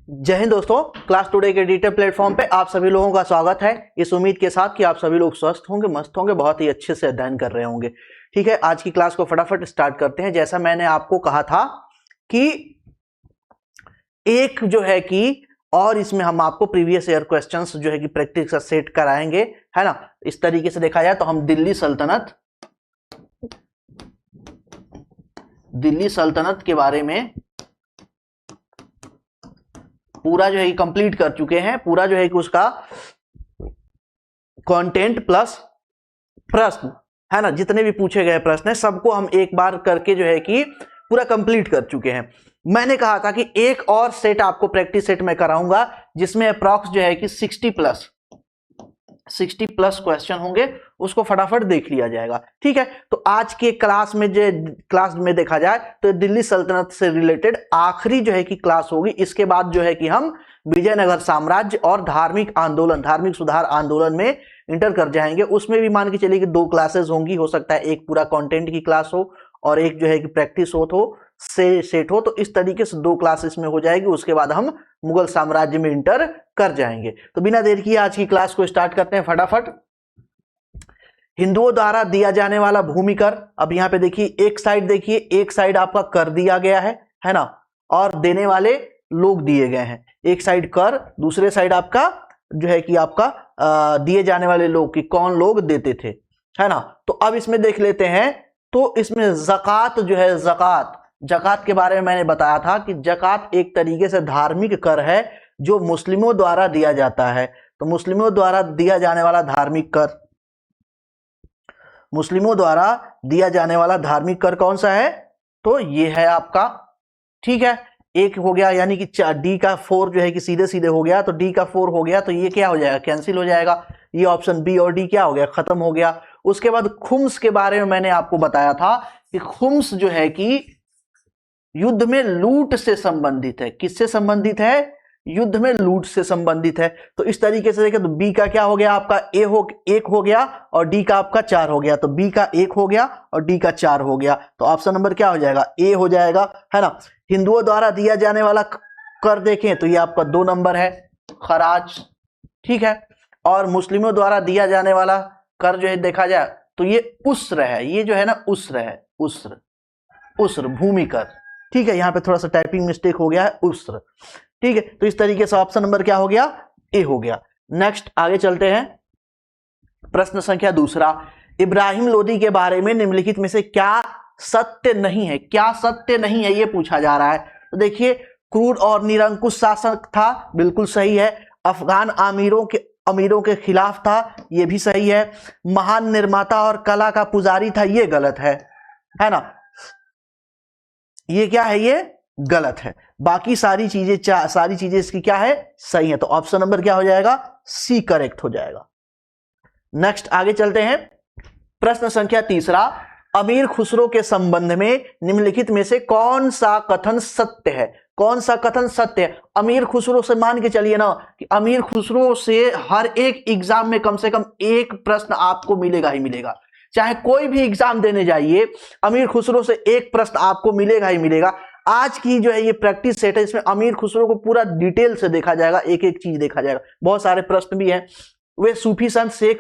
जय हिंद दोस्तों। Class today के डिजिटल प्लेटफॉर्म पे आप सभी लोगों का स्वागत है, इस उम्मीद के साथ कि आप सभी लोग स्वस्थ होंगे, मस्त होंगे, बहुत ही अच्छे से अध्ययन कर रहे होंगे। ठीक है, आज की क्लास को फटाफट स्टार्ट करते हैं। जैसा मैंने आपको कहा था कि एक जो है कि और इसमें हम आपको प्रीवियस ईयर क्वेश्चंस जो है कि प्रैक्टिस का सेट कराएंगे, है ना। इस तरीके से देखा जाए तो हम दिल्ली सल्तनत के बारे में पूरा जो है कंप्लीट कर चुके हैं। पूरा जो है कि उसका कंटेंट प्लस प्रश्न, है ना, जितने भी पूछे गए प्रश्न है सबको हम एक बार करके जो है कि पूरा कंप्लीट कर चुके हैं। मैंने कहा था कि एक और सेट आपको प्रैक्टिस सेट में कराऊंगा जिसमें अप्रॉक्स जो है कि 60 प्लस क्वेश्चन होंगे, उसको फटाफट देख लिया जाएगा। ठीक है, तो आज के क्लास में देखा जाए तो दिल्ली सल्तनत से रिलेटेड आखिरी जो है कि क्लास होगी। इसके बाद जो है कि हम विजयनगर साम्राज्य और धार्मिक सुधार आंदोलन में इंटर कर जाएंगे। उसमें भी मान के चलिए कि 2 क्लासेस होंगी, हो सकता है एक पूरा कंटेंट की क्लास हो और एक जो है कि प्रैक्टिस सेट हो, तो इस तरीके से 2 क्लासेस में हो जाएगी। उसके बाद हम मुगल साम्राज्य में इंटर कर जाएंगे। तो बिना देर किए आज की क्लास को स्टार्ट करते हैं फटाफट। हिंदुओं द्वारा दिया जाने वाला भूमि कर। अब यहां पे देखिए, एक साइड आपका कर दिया गया है ना, और देने वाले लोग दिए गए हैं। एक साइड कर, दूसरे साइड आपका जो है कि आपका दिए जाने वाले लोग कि कौन लोग देते थे, है ना। तो अब इसमें देख लेते हैं। तो इसमें ज़कात जो है, ज़कात के बारे में मैंने बताया था कि ज़कात एक तरीके से धार्मिक कर है जो मुस्लिमों द्वारा दिया जाता है। तो मुस्लिमों द्वारा दिया जाने वाला धार्मिक कर कौन सा है? तो ये है आपका। ठीक है, एक हो गया, यानी कि डी का 4 जो है कि सीधे सीधे हो गया, तो डी का 4 हो गया, तो ये क्या हो जाएगा? कैंसिल हो जाएगा। ये ऑप्शन बी और डी क्या हो गया? खत्म हो गया। उसके बाद खुम्स के बारे में मैंने आपको बताया था कि खुम्स जो है कि युद्ध में लूट से संबंधित है। किससे संबंधित है? युद्ध में लूट से संबंधित है। तो इस तरीके से देखें तो बी का क्या हो गया आपका? एक हो गया और डी का आपका 4 हो गया। तो बी का 1 हो गया और डी का 4 हो गया। तो ऑप्शन नंबर क्या हो जाएगा? ए हो जाएगा, है ना। हिंदुओं द्वारा दिया जाने वाला कर देखें तो ये आपका 2 नंबर है, खराज। ठीक है, और मुस्लिमों द्वारा दिया जाने वाला कर जो है देखा जाए तो ये उस्र है। ये जो है ना उस्र है, उस्र भूमि कर। ठीक है, यहां पे थोड़ा सा टाइपिंग मिस्टेक हो गया है, उस्र। ठीक है, तो इस तरीके से ऑप्शन नंबर क्या हो गया? ए हो गया। नेक्स्ट आगे चलते हैं। प्रश्न संख्या 2, इब्राहिम लोदी के बारे में निम्नलिखित में से क्या सत्य नहीं है? क्या सत्य नहीं है ये पूछा जा रहा है। तो देखिए, क्रूर और निरंकुश शासक था, बिल्कुल सही है। अफगान अमीरों के खिलाफ था, ये भी सही है। महान निर्माता और कला का पुजारी था, ये गलत है ना। ये क्या है? ये गलत है। बाकी सारी चीजें इसकी क्या है? सही है। तो ऑप्शन नंबर क्या हो जाएगा? सी करेक्ट हो जाएगा। नेक्स्ट आगे चलते हैं। प्रश्न संख्या 3, अमीर खुसरो के संबंध में निम्नलिखित में से कौन सा कथन सत्य है? कौन सा कथन सत्य है? अमीर खुसरो से मान के चलिए ना कि अमीर खुसरो से हर एक एग्जाम में कम से कम एक प्रश्न आपको मिलेगा ही मिलेगा। चाहे कोई भी एग्जाम देने जाइए, अमीर खुसरो से एक प्रश्न आपको मिलेगा ही मिलेगा। आज की जो है ये प्रैक्टिस सेट है, इसमें अमीर खुसरो को पूरा डिटेल से देखा जाएगा, एक एक चीज देखा जाएगा। बहुत सारे प्रश्न भी हैं। वे सूफी संत शेख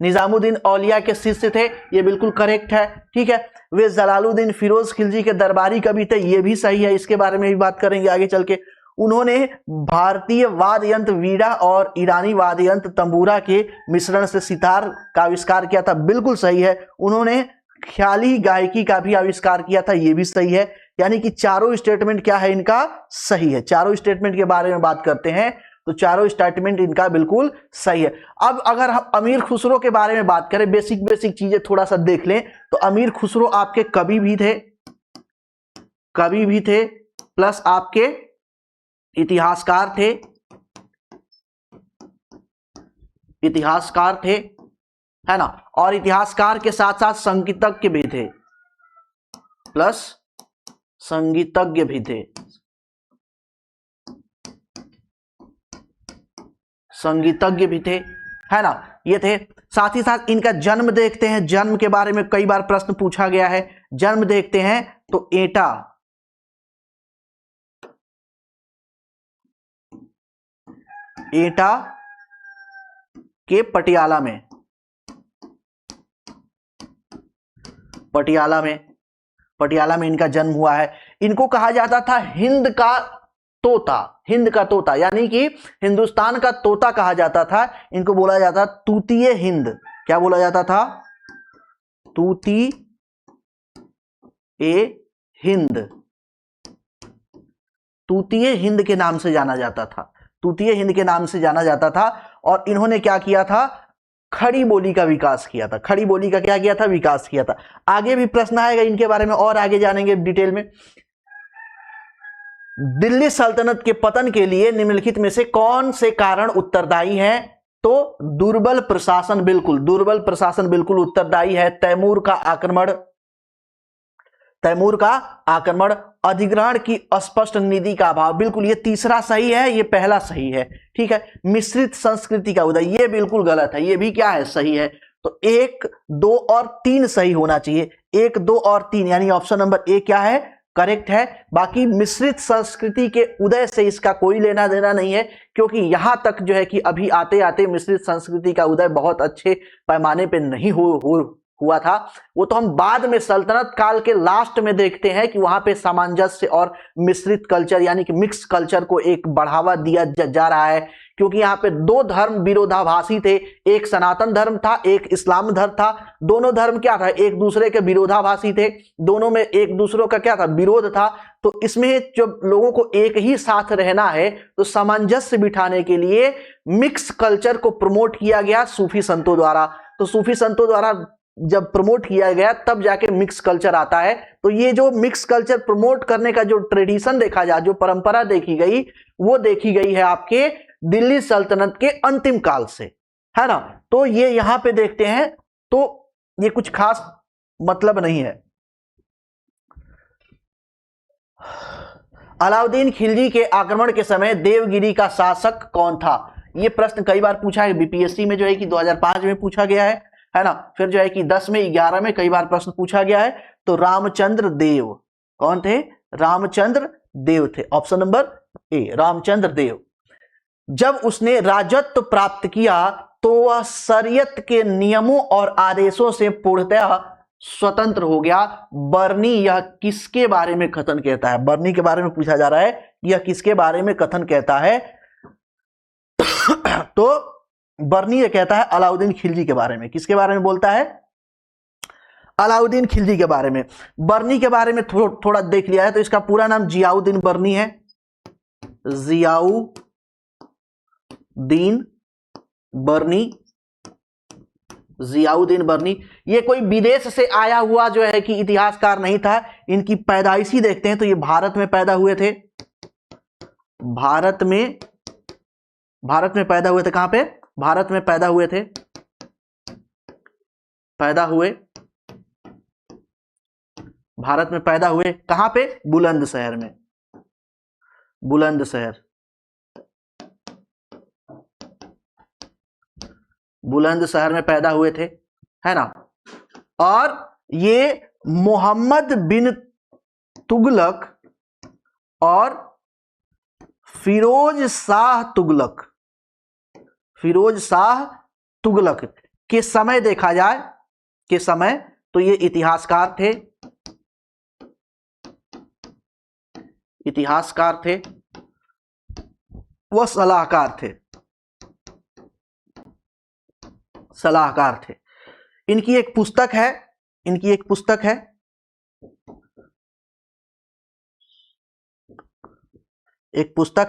निजामुद्दीन औलिया के शिष्य थे, ये बिल्कुल करेक्ट है। ठीक है, वे जलालुद्दीन फिरोज खिलजी के दरबारी कवि थे, ये भी सही है। इसके बारे में भी बात करेंगे आगे चल के। उन्होंने भारतीय वाद्य यंत्र वीणा और ईरानी वाद्य यंत्र तंबूरा के मिश्रण से सितार का आविष्कार किया था, बिल्कुल सही है। उन्होंने ख्याली गायकी का भी आविष्कार किया था, यह भी सही है। यानी कि चारों स्टेटमेंट क्या है इनका? सही है। चारों स्टेटमेंट के बारे में बात करते हैं तो चारों स्टेटमेंट इनका बिल्कुल सही है। अब अगर हम अमीर खुसरो के बारे में बात करें, बेसिक चीजें थोड़ा सा देख लें, तो अमीर खुसरो आपके कवि भी थे प्लस आपके इतिहासकार थे, है ना। और इतिहासकार के साथ साथ संगीतज्ञ भी थे, है ना। ये थे। साथ ही साथ इनका जन्म देखते हैं। जन्म के बारे में कई बार प्रश्न पूछा गया है। जन्म देखते हैं तो एटा एटा के पटियाला में, पटियाला में इनका जन्म हुआ है। इनको कहा जाता था हिंद का तोता, हिंद का तोता, यानी कि हिंदुस्तान का तोता कहा जाता था। इनको बोला जाता तूतीय हिंद। क्या बोला जाता था? तूती ए हिंद, तूतीय हिंद के नाम से जाना जाता था, तूतीय हिंद के नाम से जाना जाता था। और इन्होंने क्या किया था? खड़ी बोली का विकास किया था। खड़ी बोली का क्या किया था? विकास किया था। आगे भी प्रश्न आएगा इनके बारे में और आगे जानेंगे डिटेल में। दिल्ली सल्तनत के पतन के लिए निम्नलिखित में से कौन से कारण उत्तरदायी हैं? तो दुर्बल प्रशासन, बिल्कुल दुर्बल प्रशासन बिल्कुल उत्तरदायी है। तैमूर का आक्रमण, अधिग्रहण की अस्पष्ट नीति का अभाव, बिल्कुल ये तीसरा सही है, ये पहला सही है। ठीक है। मिश्रित संस्कृति का उदय, ये बिल्कुल गलत है, ये भी क्या है? सही है। तो 1, 2 और 3 सही होना चाहिए। 1, 2 और 3 यानी ऑप्शन नंबर ए क्या है? करेक्ट है। बाकी मिश्रित संस्कृति के उदय से इसका कोई लेना देना नहीं है, क्योंकि यहां तक जो है कि अभी आते आते मिश्रित संस्कृति का उदय बहुत अच्छे पैमाने पे नहीं हुआ था। वो तो हम बाद में सल्तनत काल के लास्ट में देखते हैं कि वहां पे सामंजस्य और मिश्रित कल्चर यानी कि मिक्स कल्चर को एक बढ़ावा दिया जा रहा है, क्योंकि यहाँ पे 2 धर्म विरोधाभासी थे। एक सनातन धर्म था, एक इस्लाम धर्म था। दोनों धर्म क्या था? एक दूसरे के विरोधाभासी थे, दोनों में एक दूसरों का क्या था? विरोध था। तो इसमें जब लोगों को एक ही साथ रहना है तो सामंजस्य बिठाने के लिए मिक्स कल्चर को प्रमोट किया गया सूफी संतों द्वारा। तो सूफी संतों द्वारा जब प्रमोट किया गया तब जाके मिक्स कल्चर आता है। तो ये जो मिक्स कल्चर प्रमोट करने का जो ट्रेडिशन देखा जा, जो परंपरा देखी गई, वो देखी गई है आपके दिल्ली सल्तनत के अंतिम काल से, है ना। तो ये यहां पे देखते हैं, तो ये कुछ खास मतलब नहीं है। अलाउद्दीन खिलजी के आक्रमण के समय देवगिरी का शासक कौन था? ये प्रश्न कई बार पूछा है बीपीएससी में, जो है कि 2005 में पूछा गया है ना। फिर जो है कि 10 में, 11 में कई बार प्रश्न पूछा गया है। तो रामचंद्र देव कौन थे? रामचंद्र देव थे। ऑप्शन नंबर ए, रामचंद्र देव। जब उसने राजत्व प्राप्त किया तो वह शरीयत के नियमों और आदेशों से पूर्णतः स्वतंत्र हो गया। बर्नी यह किसके बारे में कथन कहता है? बर्नी के बारे में पूछा जा रहा है, यह किसके बारे में कथन कहता है? तो बर्नी ये कहता है अलाउद्दीन खिलजी के बारे में। किसके बारे में बोलता है? अलाउद्दीन खिलजी के बारे में। बर्नी के बारे में थोड़ा देख लिया है, तो इसका पूरा नाम जियाउद्दीन बर्नी है। जियाउद्दीन बर्नी। ये कोई विदेश से आया हुआ जो है कि इतिहासकार नहीं था। इनकी पैदाइशी देखते हैं तो ये भारत में पैदा हुए थे। भारत में पैदा हुए थे। कहां पे? भारत में पैदा हुए थे। भारत में पैदा हुए। कहां पे? बुलंदशहर में। बुलंदशहर में पैदा हुए थे, है ना। और ये मोहम्मद बिन तुगलक और फिरोज शाह तुगलक के समय देखा जाए, के समय, तो ये इतिहासकार थे, वह सलाहकार थे। इनकी एक पुस्तक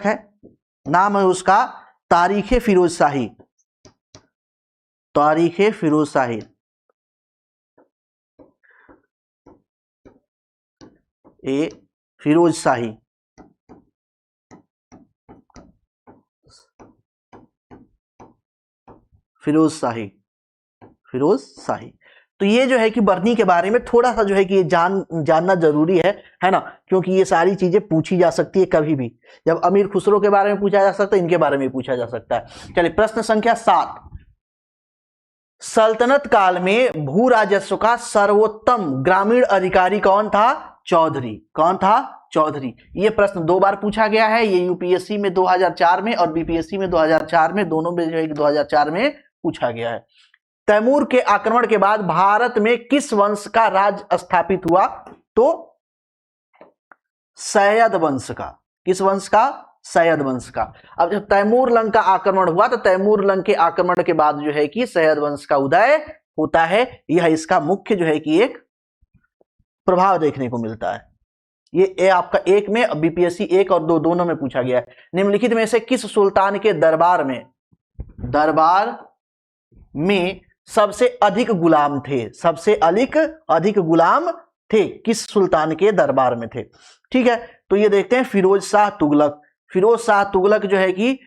है, नाम है उसका तारीखे फिरोजशाही। फिरोजशाही। तो ये जो है कि बर्नी के बारे में थोड़ा सा जो है कि ये जानना जरूरी है ना, क्योंकि ये सारी चीजें पूछी जा सकती है कभी भी। जब अमीर खुसरो के बारे में पूछा जा सकता है, इनके बारे में पूछा जा सकता है। चलिए प्रश्न संख्या 7। सल्तनत काल में भू राजस्व का सर्वोत्तम ग्रामीण अधिकारी कौन था? चौधरी। कौन था? चौधरी। ये प्रश्न 2 बार पूछा गया है, ये यूपीएससी में 2004 में और बीपीएससी में 2004 में, दोनों में जो है 2004 में पूछा गया है। तैमूर के आक्रमण के बाद भारत में किस वंश का राज स्थापित हुआ? तो सैयद वंश का। किस वंश का? सैयद वंश का। अब जब तैमूर लंग का आक्रमण हुआ तो तैमूर लंग के आक्रमण के बाद जो है कि सैयद वंश का उदय होता है। यह इसका मुख्य जो है कि एक प्रभाव देखने को मिलता है। ये आपका 1 में, बीपीएससी 1 और 2 दोनों में पूछा गया है। निम्नलिखित में से किस सुल्तान के दरबार में सबसे अधिक गुलाम थे? सबसे अधिक गुलाम थे किस सुल्तान के दरबार में थे? ठीक है, तो ये देखते हैं फिरोज शाह तुगलक। फिरोज शाह तुगलक जो है कि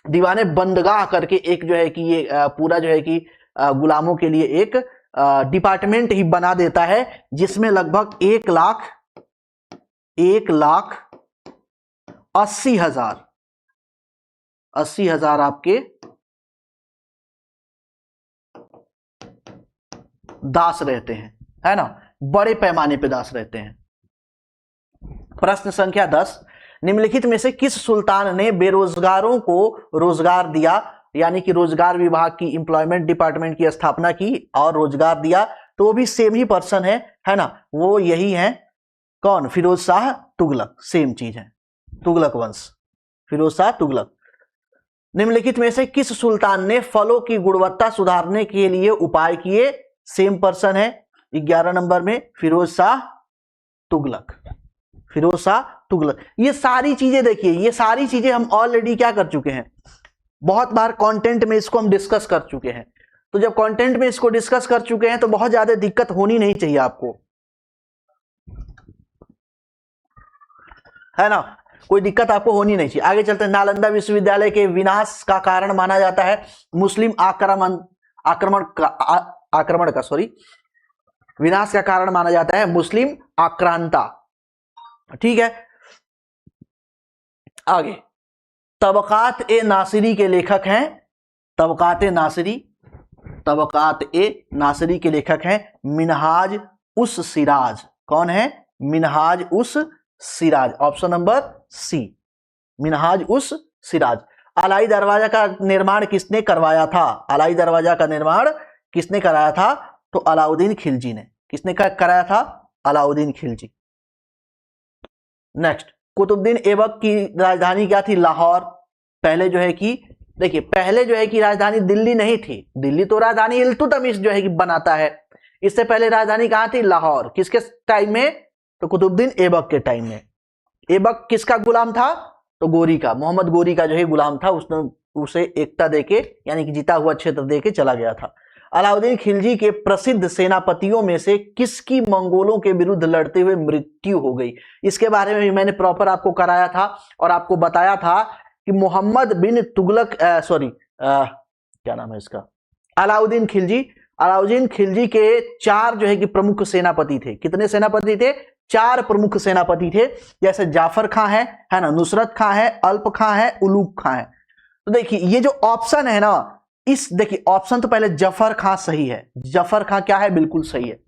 दीवाने बंदगाह करके एक जो है कि ये पूरा जो है कि गुलामों के लिए एक डिपार्टमेंट ही बना देता है, जिसमें लगभग 1,80,000 आपके दास रहते हैं, है ना, बड़े पैमाने पे दास रहते हैं। प्रश्न संख्या 10, निम्नलिखित में से किस सुल्तान ने बेरोजगारों को रोजगार दिया? यानी कि रोजगार विभाग की, एम्प्लॉयमेंट डिपार्टमेंट की स्थापना की और रोजगार दिया। तो वो भी सेम ही पर्सन है ना, वो यही है। कौन? फिरोज शाह तुगलक। सेम चीज है, तुगलक वंश, फिरोज शाह तुगलक। निम्नलिखित में से किस सुल्तान ने फलों की गुणवत्ता सुधारने के लिए उपाय किए? सेम पर्सन है 11 नंबर में, फिरोज शाह तुगलक। फिरोज शाह तुगलक। ये सारी चीजें देखिए, ये सारी चीजें हम ऑलरेडी क्या कर चुके हैं, बहुत बार कंटेंट में इसको हम डिस्कस कर चुके हैं। तो जब कंटेंट में इसको डिस्कस कर चुके हैं तो बहुत ज्यादा दिक्कत होनी नहीं चाहिए आपको, है ना, कोई दिक्कत आपको होनी नहीं चाहिए। आगे चलते हैं। नालंदा विश्वविद्यालय के विनाश का कारण माना जाता है मुस्लिम विनाश का कारण माना जाता है मुस्लिम आक्रांता। ठीक है, आगे। तबकात ए नासिरी के लेखक हैं, तबकात ए नासिरी के लेखक हैं मिनहाज उस सिराज। कौन है? Minhaj us Siraj. Option number C, Minhaj us Siraj. Alai दरवाजा का निर्माण किसने करवाया था? अलाई दरवाजा का निर्माण किसने कराया था? तो अलाउद्दीन खिलजी ने। किसने कराया था? अलाउद्दीन खिलजी। नेक्स्ट, कुतुबुद्दीन ऐबक की राजधानी क्या थी? लाहौर। पहले जो है कि देखिए, पहले जो है कि राजधानी दिल्ली नहीं थी, दिल्ली तो राजधानी इल्तुतमिश जो है कि बनाता है। इससे पहले राजधानी कहां थी? लाहौर। किसके टाइम में? तो कुतुबुद्दीन ऐबक के टाइम में। ऐबक किसका गुलाम था? तो गोरी का, मोहम्मद गोरी का जो है गुलाम था। उसने उसे एकता देके, यानी कि जीता हुआ क्षेत्र देके चला गया था। अलाउद्दीन खिलजी के प्रसिद्ध सेनापतियों में से किसकी मंगोलों के विरुद्ध लड़ते हुए मृत्यु हो गई? इसके बारे में भी मैंने प्रॉपर आपको कराया था और आपको बताया था कि मोहम्मद बिन तुगलक क्या नाम है इसका, अलाउद्दीन खिलजी के 4 जो है कि प्रमुख सेनापति थे। कितने सेनापति थे? 4 प्रमुख सेनापति थे। जैसे जाफर खां है ना, नुसरत खां है, अल्प खां है, उलूग खां है। तो देखिए ये जो ऑप्शन है ना, इस देखिए ऑप्शन तो पहले जफर खां सही है, जफर खां क्या है? बिल्कुल सही है।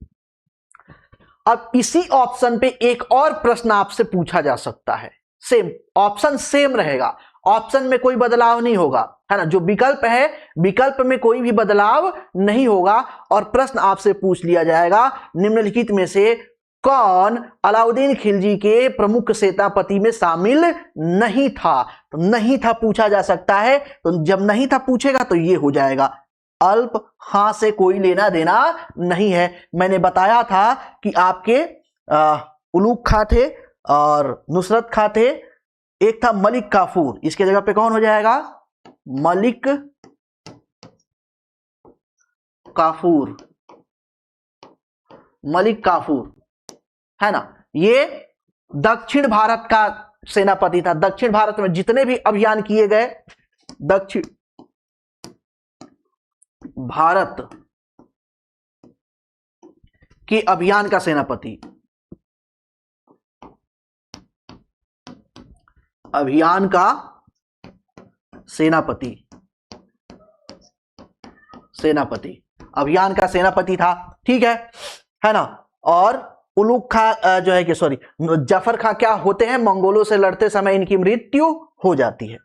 अब इसी ऑप्शन पे एक और प्रश्न आपसे पूछा जा सकता है, सेम ऑप्शन सेम रहेगा, ऑप्शन में कोई बदलाव नहीं होगा, है ना। जो विकल्प है, विकल्प में कोई भी बदलाव नहीं होगा और प्रश्न आपसे पूछ लिया जाएगा, निम्नलिखित में से कौन अलाउद्दीन खिलजी के प्रमुख सेनापति में शामिल नहीं था? तो नहीं था पूछा जा सकता है। तो जब नहीं था पूछेगा तो ये हो जाएगा। अल्प खां से कोई लेना देना नहीं है। मैंने बताया था कि आपके उलूग खां थे और नुसरत खां थे, एक था मलिक काफूर। इसके जगह पे कौन हो जाएगा? मलिक काफूर, मलिक काफूर, है ना। ये दक्षिण भारत का सेनापति था। दक्षिण भारत में जितने भी अभियान किए गए, दक्षिण भारत के अभियान का सेनापति, अभियान का सेनापति, अभियान का सेनापति था। ठीक है ना। और उलुग खा जो है कि सॉरी जफर खां क्या होते हैं, मंगोलों से लड़ते समय इनकी मृत्यु हो जाती है।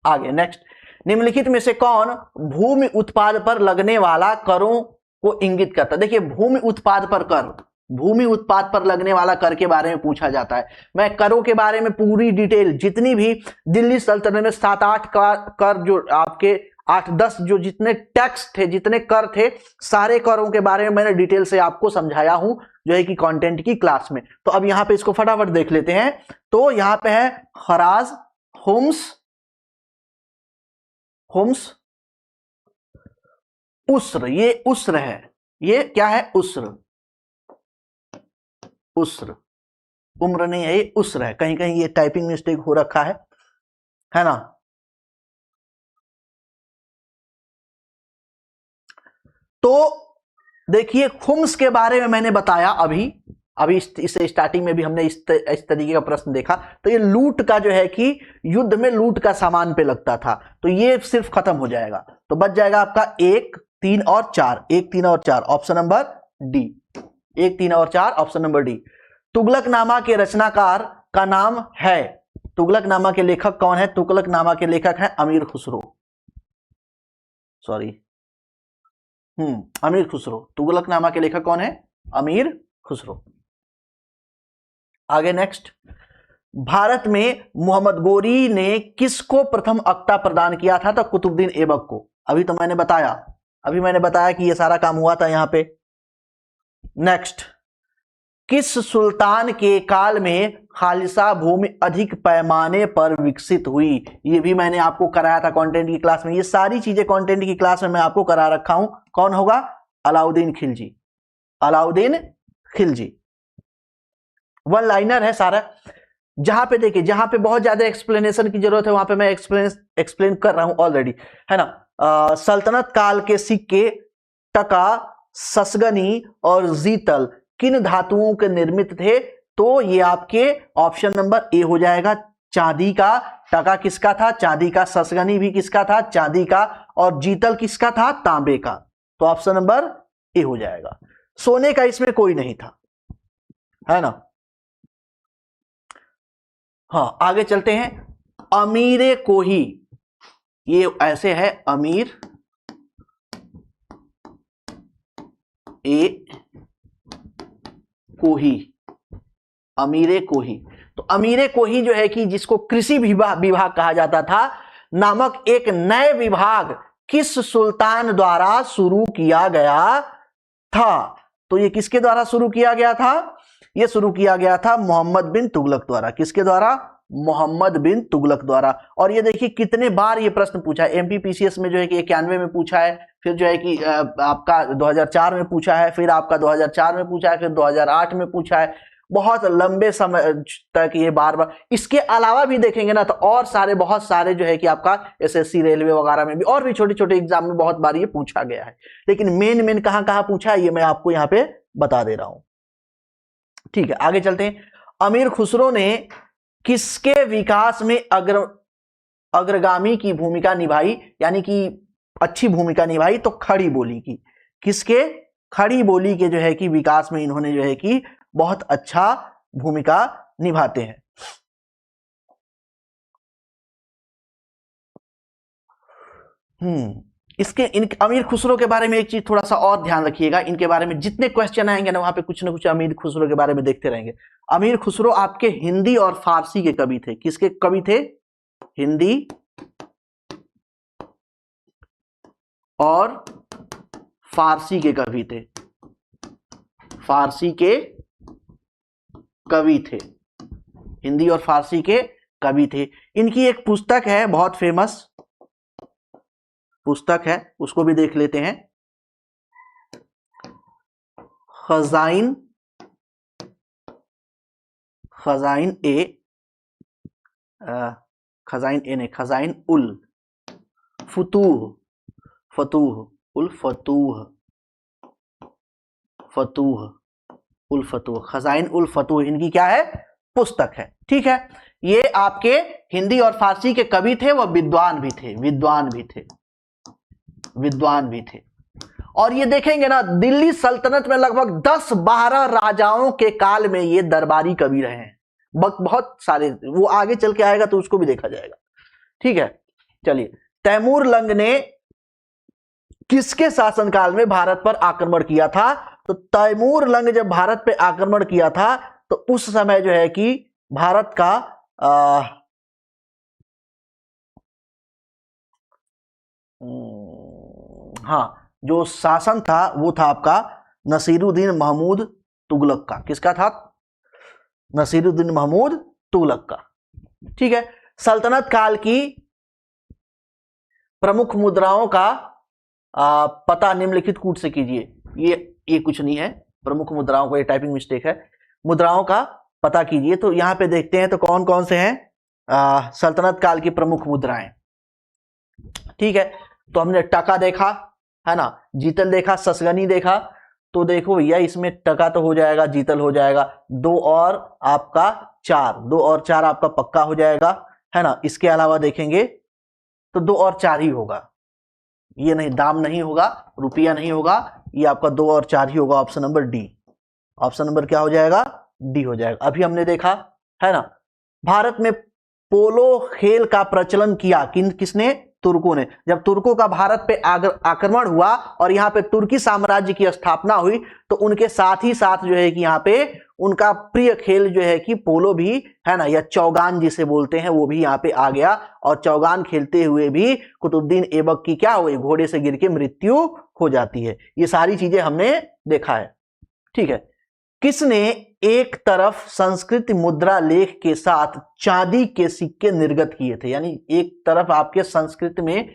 आगे नेक्स्ट, निम्नलिखित में से कौन भूमि उत्पाद पर लगने वाला करों को इंगित करता है? देखिए भूमि उत्पाद पर कर, भूमि उत्पाद पर लगने वाला कर के बारे में पूछा जाता है। मैं करों के बारे में पूरी डिटेल, जितनी भी दिल्ली सल्तनत में 7-8 कर जो आपके 8-10 जो जितने टैक्स थे, जितने कर थे, सारे करों के बारे में मैंने डिटेल से आपको समझाया हूं जो है कि कंटेंट की क्लास में। तो अब यहां पे इसको फटाफट देख लेते हैं। तो यहां पे है खराज, हुम्स, उस्र, ये उस्र है, ये क्या है उस्र, उम्र नहीं है, ये उस्र है। कहीं कहीं ये टाइपिंग मिस्टेक हो रखा है ना। तो देखिए खुम्स के बारे में मैंने बताया अभी इससे स्टार्टिंग में भी हमने इस तरीके का प्रश्न देखा। तो ये लूट का जो है कि युद्ध में लूट का सामान पे लगता था, तो ये सिर्फ खत्म हो जाएगा। तो बच जाएगा आपका 1, 3 और 4, 1, 3 और 4, ऑप्शन नंबर डी, 1, 3 और 4, ऑप्शन नंबर डी। तुगलकनामा के रचनाकार का नाम है, तुगलकनामा के लेखक कौन है? तुगलकनामा के लेखक है अमीर खुसरो, सॉरी अमीर खुसरो। तुगलकनामा के लेखक कौन है? अमीर खुसरो। आगे नेक्स्ट, भारत में मोहम्मद गोरी ने किसको प्रथम अक्ता प्रदान किया था? तो कुतुबुद्दीन ऐबक को। अभी मैंने बताया कि ये सारा काम हुआ था यहां पे। नेक्स्ट, किस सुल्तान के काल में खालिसा भूमि अधिक पैमाने पर विकसित हुई? ये भी मैंने आपको कराया था कंटेंट की क्लास में। ये सारी चीजें कंटेंट की क्लास में मैं आपको करा रखा हूं। कौन होगा? अलाउद्दीन खिलजी, अलाउद्दीन खिलजी। वन लाइनर है सारा। जहां पे देखिए, जहां पे बहुत ज्यादा एक्सप्लेनेशन की जरूरत है वहां पे मैं एक्सप्लेन कर रहा हूं ऑलरेडी, है ना। सल्तनत काल के सिक्के टका, ससगनी और जीतल किन धातुओं के निर्मित थे? तो ये आपके ऑप्शन नंबर ए हो जाएगा, चांदी का। टका किसका था? चांदी का। ससगनी भी किसका था? चांदी का। और जीतल किसका था? तांबे का। तो ऑप्शन नंबर ए हो जाएगा। सोने का इसमें कोई नहीं था, है ना। हाँ आगे चलते हैं। अमीरे कोही, ये ऐसे है, अमीर ए कोही, अमीरे कोही। तो अमीरे कोही जो है कि जिसको कृषि विभाग कहा जाता था, नामक एक नए विभाग किस सुल्तान द्वारा शुरू किया गया था? तो ये किसके द्वारा शुरू किया गया था? ये शुरू किया गया था मोहम्मद बिन तुगलक द्वारा। किसके द्वारा? मोहम्मद बिन तुगलक द्वारा। और ये देखिए कितने बार ये प्रश्न पूछा है। एमपीपीसीएस में जो है कि 91 में पूछा है, फिर जो है कि आपका 2004 में पूछा है, फिर आपका 2004 में पूछा है, फिर 2008 में पूछा है। बहुत लंबे समय तक ये बार बार। इसके अलावा भी देखेंगे ना तो और सारे बहुत सारे जो है कि आपका एसएससी रेलवे वगैरह में भी और भी छोटे छोटे एग्जाम में बहुत बार ये पूछा गया है। लेकिन मेन कहां कहां पूछा है ये मैं आपको यहाँ पे बता दे रहा हूं। ठीक है आगे चलते हैं। अमीर खुसरो ने किसके विकास में अग्रगामी की भूमिका निभाई, यानी कि अच्छी भूमिका निभाई? तो खड़ी बोली की। किसके? खड़ी बोली के जो है कि विकास में इन्होंने जो है कि बहुत अच्छा भूमिका निभाते हैं। इसके अमीर खुसरो के बारे में एक चीज थोड़ा सा और ध्यान रखिएगा। इनके बारे में जितने क्वेश्चन आएंगे ना वहां पे कुछ ना कुछ अमीर खुसरो के बारे में देखते रहेंगे। अमीर खुसरो आपके हिंदी और फारसी के कवि थे। किसके कवि थे? हिंदी और फारसी के कवि थे। फारसी के कवि थे, हिंदी और फारसी के कवि थे। इनकी एक पुस्तक है, बहुत फेमस पुस्तक है, उसको भी देख लेते हैं। खजाइन उल फतूह, खजाइन उल फतूह इनकी क्या है? पुस्तक है। ठीक है, ये आपके हिंदी और फारसी के कवि थे, वह विद्वान भी थे। और ये देखेंगे ना, दिल्ली सल्तनत में लगभग 10-12 राजाओं के काल में ये दरबारी कवि रहे हैं। बहुत सारे, वो आगे चल के आएगा तो उसको भी देखा जाएगा। ठीक है, चलिए। तैमूर लंग ने किसके शासनकाल में भारत पर आक्रमण किया था? तो तैमूर लंग जब भारत पे आक्रमण किया था तो उस समय जो है कि भारत का हाँ, जो शासन था वो था आपका नसीरुद्दीन महमूद तुगलक का। किसका था? नसीरुद्दीन महमूद तुगलक का। ठीक है। सल्तनत काल की प्रमुख मुद्राओं का पता निम्नलिखित कूट से कीजिए। ये कुछ नहीं है, प्रमुख मुद्राओं को, ये टाइपिंग मिस्टेक है। मुद्राओं का पता कीजिए। तो यहां पे देखते हैं तो कौन कौन से हैं सल्तनत काल की प्रमुख मुद्राएं। ठीक है, तो हमने टका देखा है ना, जीतल देखा, ससगनी देखा। तो देखो भैया, इसमें टका तो हो जाएगा, जीतल हो जाएगा, 2 और आपका 4, 2 और 4 आपका पक्का हो जाएगा, है ना। इसके अलावा देखेंगे तो 2 और 4 ही होगा, ये नहीं, दाम नहीं होगा, रुपया नहीं होगा, ये आपका 2 और 4 ही होगा। Option number D. Option number क्या हो जाएगा? डी हो जाएगा। अभी हमने देखा है ना, भारत में पोलो खेल का प्रचलन किया किसने? तुर्कों ने। जब तुर्कों का भारत पे आक्रमण हुआ और यहाँ पे तुर्की साम्राज्य की स्थापना हुई तो उनके साथ ही साथ जो है कि यहाँ पे उनका प्रिय खेल जो है कि पोलो भी है ना, या चौगान जिसे बोलते हैं, वो भी यहाँ पे आ गया। और चौगान खेलते हुए भी कुतुबुद्दीन ऐबक की क्या हुई? घोड़े से गिर के मृत्यु हो जाती है। ये सारी चीजें हमने देखा है। ठीक है। किसने एक तरफ संस्कृत मुद्रा लेख के साथ चांदी के सिक्के निर्गत किए थे? यानी एक तरफ आपके संस्कृत में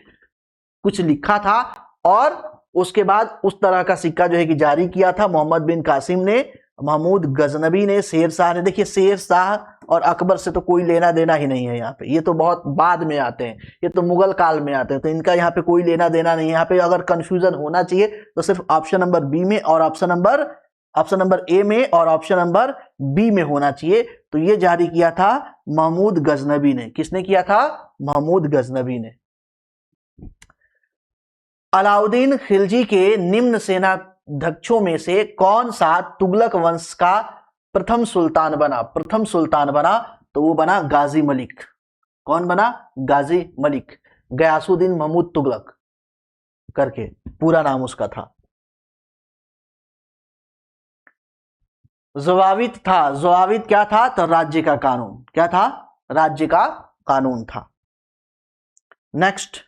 कुछ लिखा था और उसके बाद उस तरह का सिक्का जो है कि जारी किया था मोहम्मद बिन कासिम ने, महमूद गजनबी ने, शेर शाह ने। देखिए, शेर शाह और अकबर से तो कोई लेना देना ही नहीं है यहाँ पे, ये तो बहुत बाद में आते हैं, ये तो मुगल काल में आते हैं, तो इनका यहाँ पे कोई लेना देना नहीं है। यहाँ पे अगर कंफ्यूजन होना चाहिए तो सिर्फ ऑप्शन नंबर बी में और ऑप्शन नंबर ए में और ऑप्शन नंबर बी में होना चाहिए। तो ये जारी किया था महमूद गजनबी ने। किसने किया था? महमूद गजनबी ने। अलाउद्दीन खिलजी के निम्न सेनाध्यक्षों में से कौन सा तुगलक वंश का प्रथम सुल्तान बना? प्रथम सुल्तान बना तो वो बना गाजी मलिक। कौन बना? गाजी मलिक। गयासुद्दीन महमूद तुगलक करके पूरा नाम उसका था। ज़वाबित था। ज़वाबित क्या था? तो राज्य का कानून। क्या था? राज्य का कानून था। नेक्स्ट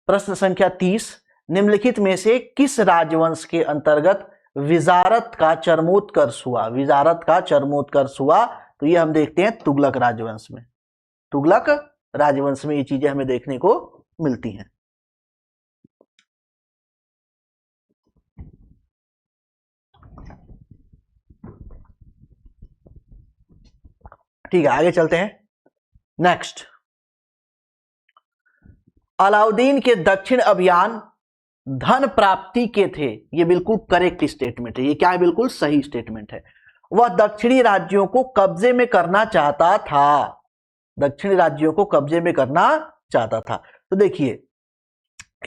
प्रश्न संख्या 30, निम्नलिखित में से किस राजवंश के अंतर्गत विजारत का चरमोत्कर्ष हुआ? विजारत का चरमोत्कर्ष हुआ तो ये हम देखते हैं तुगलक राजवंश में। तुगलक राजवंश में ये चीजें हमें देखने को मिलती हैं। ठीक है, आगे चलते हैं। नेक्स्ट, अलाउद्दीन के दक्षिण अभियान धन प्राप्ति के थे। ये बिल्कुल करेक्ट स्टेटमेंट है। ये क्या है? बिल्कुल सही स्टेटमेंट है। वह दक्षिणी राज्यों को कब्जे में करना चाहता था। दक्षिणी राज्यों को कब्जे में करना चाहता था। तो देखिए,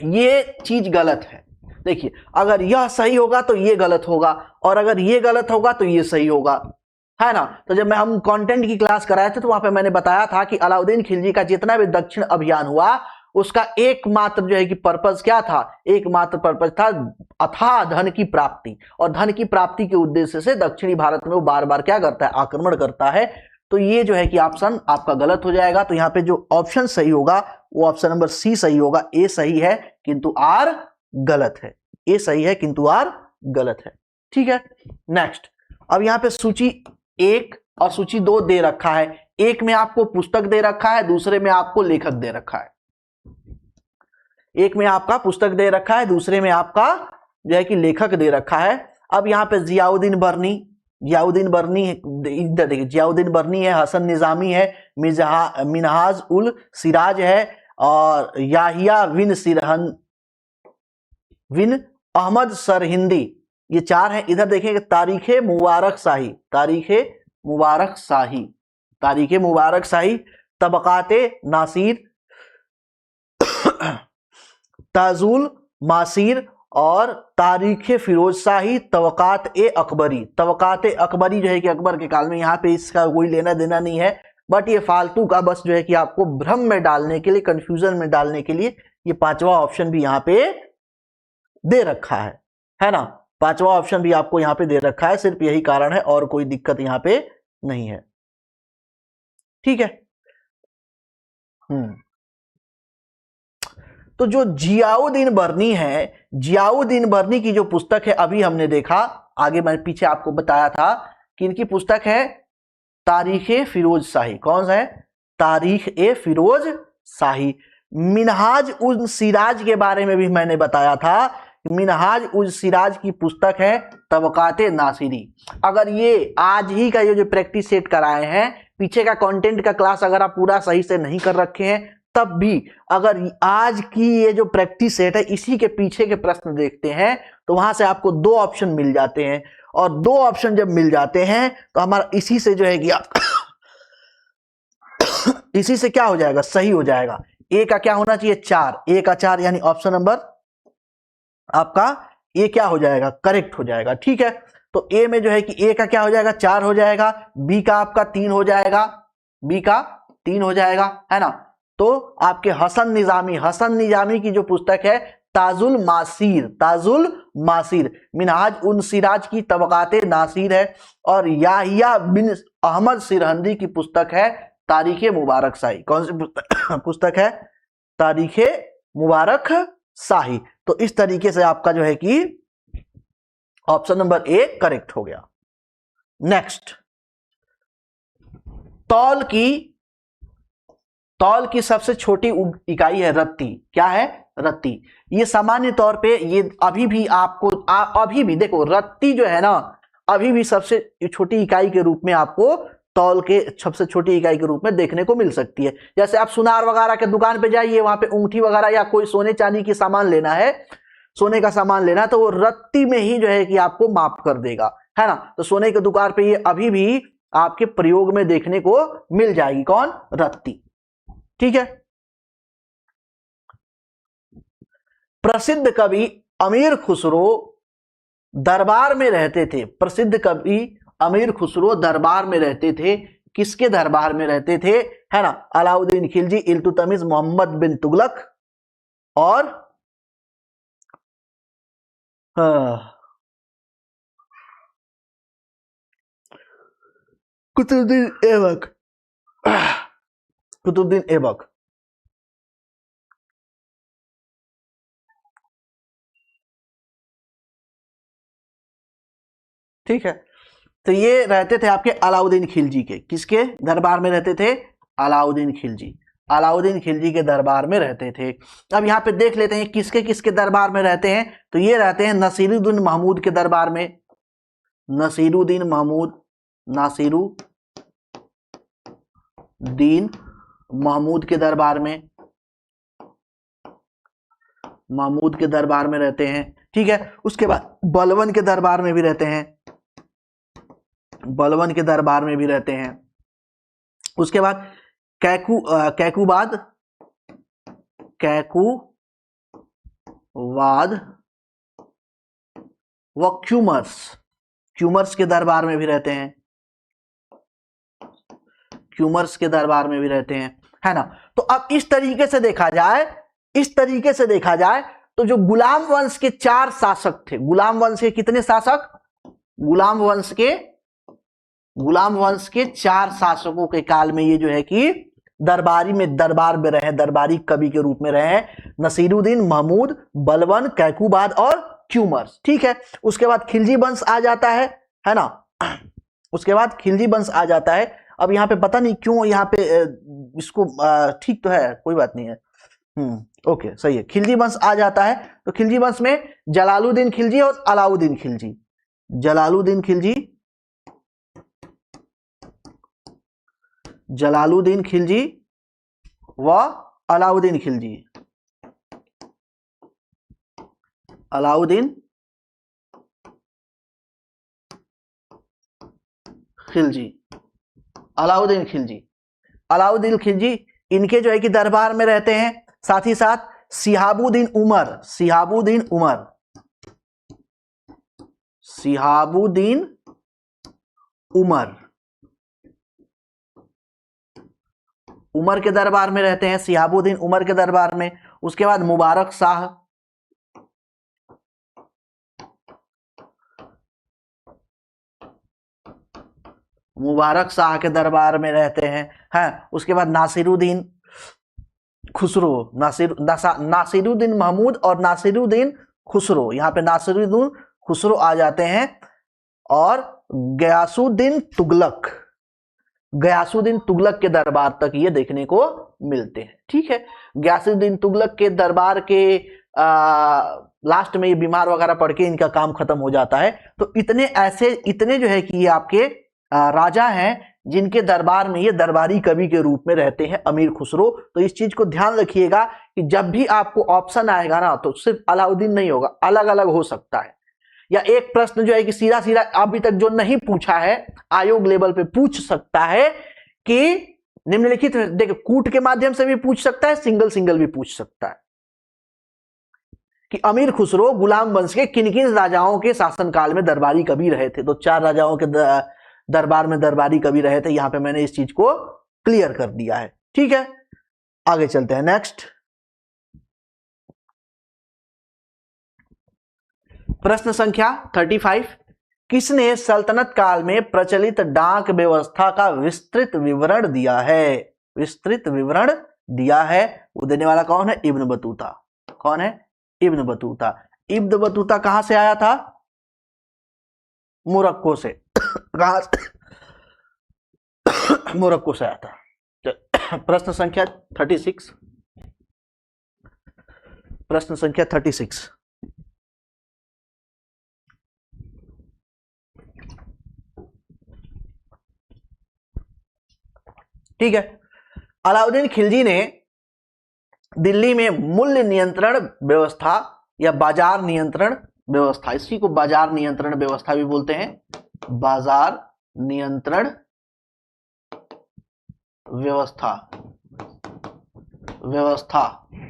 ये चीज गलत है। देखिए, अगर यह सही होगा तो ये गलत होगा, और अगर ये गलत होगा तो ये सही होगा, है ना। तो जब हम कंटेंट की क्लास कराए थे तो वहां पे मैंने बताया था कि अलाउद्दीन खिलजी का जितना भी दक्षिण अभियान हुआ उसका एकमात्र जो है कि पर्पस क्या था? एकमात्र पर्पस था अथाह धन की प्राप्ति, और धन की प्राप्ति के उद्देश्य से दक्षिणी भारत में वो बार बार क्या करता है? आक्रमण करता है। तो ये जो है कि ऑप्शन आपका गलत हो जाएगा। तो यहाँ पे जो ऑप्शन सही होगा वो ऑप्शन नंबर सी सही होगा। ए सही है किंतु आर गलत है। ए सही है किंतु आर गलत है। ठीक है। नेक्स्ट, अब यहाँ पे सूची 1 और सूची 2 दे रखा है। एक में आपको पुस्तक दे रखा है, दूसरे में आपको लेखक दे रखा है। एक में आपका पुस्तक दे रखा है, दूसरे में आपका जो है कि लेखक दे रखा है। अब यहाँ पे जियाउद्दीन बर्नी इधर देखिए, जियाउद्दीन बर्नी है, हसन निजामी है, मिनहाज उल सिराज है, और याहिया बिन अहमद सरहिंदी, ये 4 हैं। इधर देखेंगे तारीख मुबारक शाही, तबकाते नासिर, ताजुल मासिर और तारीख फिरोज शाही तवकात ए अकबरी। तवकात ए अकबरी जो है कि अकबर के काल में, यहाँ पे इसका कोई लेना देना नहीं है, बट ये फालतू का बस जो है कि आपको भ्रम में डालने के लिए, कंफ्यूजन में डालने के लिए ये पांचवा ऑप्शन भी यहाँ पे दे रखा है ना। पांचवा ऑप्शन भी आपको यहाँ पे दे रखा है, सिर्फ यही कारण है और कोई दिक्कत यहाँ पे नहीं है। ठीक है। तो जो जियाउद्दीन बर्नी है, जियाउद्दीन बर्नी की जो पुस्तक है, अभी हमने देखा, आगे मैं पीछे आपको बताया था कि इनकी पुस्तक है तारीख ए फिरोज शाही। कौन सा है? तारीख ए फिरोज शाही। मिनहाज उज सिराज के बारे में भी मैंने बताया था। मिनहाज उज सिराज की पुस्तक है तबकाते नासिरी। अगर ये आज ही का ये जो प्रैक्टिस सेट कराए हैं, पीछे का कंटेंट का क्लास अगर आप पूरा सही से नहीं कर रखे हैं, तब भी अगर आज की ये जो प्रैक्टिस सेट है इसी के पीछे के प्रश्न देखते हैं तो वहां से आपको 2 ऑप्शन मिल जाते हैं, और 2 ऑप्शन जब मिल जाते हैं तो हमारा इसी से जो है कि इसी से क्या हो जाएगा? सही हो जाएगा। ए का क्या होना चाहिए? 4। ए का 4 यानी ऑप्शन नंबर आपका ए क्या हो जाएगा? करेक्ट हो जाएगा। ठीक है। तो ए में जो है कि ए का क्या हो जाएगा? 4 हो जाएगा। बी का आपका 3 हो जाएगा। बी का 3 हो जाएगा, है ना। तो आपके हसन निजामी की जो पुस्तक है ताजुल मासीर, मिनहाज उन सिराज की तबकाते नासिर है, और याहिया बिन अहमद सिरहंदी की पुस्तक है तारीख मुबारक शाही। कौन सी पुस्तक है? तारीख मुबारक शाही। तो इस तरीके से आपका जो है कि ऑप्शन नंबर ए करेक्ट हो गया। नेक्स्ट, तौल की सबसे छोटी इकाई है रत्ती। क्या है? रत्ती। ये सामान्य तौर पे ये अभी भी आपको अभी भी देखो, रत्ती जो है ना, अभी भी सबसे छोटी इकाई के रूप में आपको तौल के सबसे छोटी इकाई के रूप में देखने को मिल सकती है। जैसे आप सुनार वगैरह के दुकान पे जाइए, वहां पे अंगूठी वगैरह या कोई सोने चांदी की सामान लेना है, सोने का सामान लेना, तो वो रत्ती में ही जो है कि आपको माप कर देगा, है ना। तो सोने की दुकान पे ये अभी भी आपके प्रयोग में देखने को मिल जाएगी। कौन? रत्ती। ठीक है। प्रसिद्ध कवि अमीर खुसरो दरबार में रहते थे। प्रसिद्ध कवि अमीर खुसरो दरबार में रहते थे। किसके दरबार में रहते थे? है ना, अलाउद्दीन खिलजी, इल्तुतमिश, मोहम्मद बिन तुगलक और कुतुबुद्दीन ऐबक। ठीक है। तो ये रहते थे आपके अलाउद्दीन खिलजी के। किसके दरबार में रहते थे? अलाउद्दीन खिलजी। अलाउद्दीन खिलजी के दरबार में रहते थे। अब यहाँ पे देख लेते हैं किसके किसके दरबार में रहते हैं। तो ये रहते हैं नासिरुद्दीन महमूद के दरबार में। नासिरुद्दीन महमूद के दरबार में, महमूद के दरबार में रहते हैं। ठीक है। उसके बाद बलबन के दरबार में भी रहते हैं, बलबन के दरबार में भी रहते हैं। उसके बाद कैकुबाद व क्यूमर्स के दरबार में भी रहते हैं, क्यूमर्स के दरबार में भी रहते हैं, है ना। तो अब इस तरीके से देखा जाए तो जो गुलाम वंश के 4 शासक थे, गुलाम वंश के कितने शासक? गुलाम वंश के 4 शासकों के काल में ये जो है कि दरबार में रहे, दरबारी कवि के रूप में रहे, नासिरुद्दीन महमूद, बलबन, कैकुबाद और क्यूमर्स। ठीक है। उसके बाद खिलजी वंश आ जाता है ना। उसके बाद खिलजी वंश आ जाता है। अब यहाँ पे पता नहीं क्यों यहाँ पे इसको ठीक तो है, कोई बात नहीं है। ओके, सही है। खिलजी वंश आ जाता है। तो खिलजी वंश में जलालुद्दीन खिलजी और अलाउद्दीन खिलजी, जलालुद्दीन खिलजी व अलाउद्दीन खिलजी, अलाउद्दीन खिलजी इनके जो है कि दरबार में रहते हैं। साथ ही साथ सिहाबुद्दीन उमर शिहाबुद्दीन उमर, उमर के दरबार में रहते हैं, शिहाबुद्दीन उमर के दरबार में। उसके बाद मुबारक शाह, मुबारक शाह के दरबार में रहते हैं। उसके बाद नासिरुद्दीन खुसरो, नासिरुद्दीन महमूद और नासिरुद्दीन खुसरो, यहाँ पे नासिरुद्दीन खुसरो आ जाते हैं। और गयासुद्दीन तुगलक, गयासुद्दीन तुगलक के दरबार तक ये देखने को मिलते हैं। ठीक है, गयासुद्दीन तुगलक के दरबार के लास्ट में ये बीमार वगैरह पड़ के इनका काम खत्म हो जाता है। तो इतने जो है कि ये आपके राजा हैं जिनके दरबार में ये दरबारी कवि के रूप में रहते हैं अमीर खुसरो। तो इस चीज को ध्यान रखिएगा कि जब भी आपको ऑप्शन आएगा ना तो सिर्फ अलाउद्दीन नहीं होगा, अलग अलग हो सकता है। या एक प्रश्न जो है कि सीधा सीधा अभी तक जो नहीं पूछा है आयोग लेवल पे पूछ सकता है कि निम्नलिखित, देखिए कूट के माध्यम से भी पूछ सकता है, सिंगल भी पूछ सकता है कि अमीर खुसरो गुलाम वंश के किन किन राजाओं के शासनकाल में दरबारी कवि रहे थे। तो 4 राजाओं के दरबार में दरबारी कवि रहे थे। यहां पे मैंने इस चीज को क्लियर कर दिया है। ठीक है, आगे चलते हैं। नेक्स्ट प्रश्न संख्या 35, किसने सल्तनत काल में प्रचलित डाक व्यवस्था का विस्तृत विवरण दिया है? विस्तृत विवरण दिया है, वो देने वाला कौन है? Ibn Battuta. कौन है? Ibn Battuta. इब्न बतूता कहां से आया था? मोरक्को से। कहां से? मोरक्को से आया था। प्रश्न संख्या 36, प्रश्न संख्या 36, ठीक है। अलाउद्दीन खिलजी ने दिल्ली में मूल्य नियंत्रण व्यवस्था या बाजार नियंत्रण व्यवस्था, इसी को बाजार नियंत्रण व्यवस्था भी बोलते हैं, बाजार नियंत्रण व्यवस्था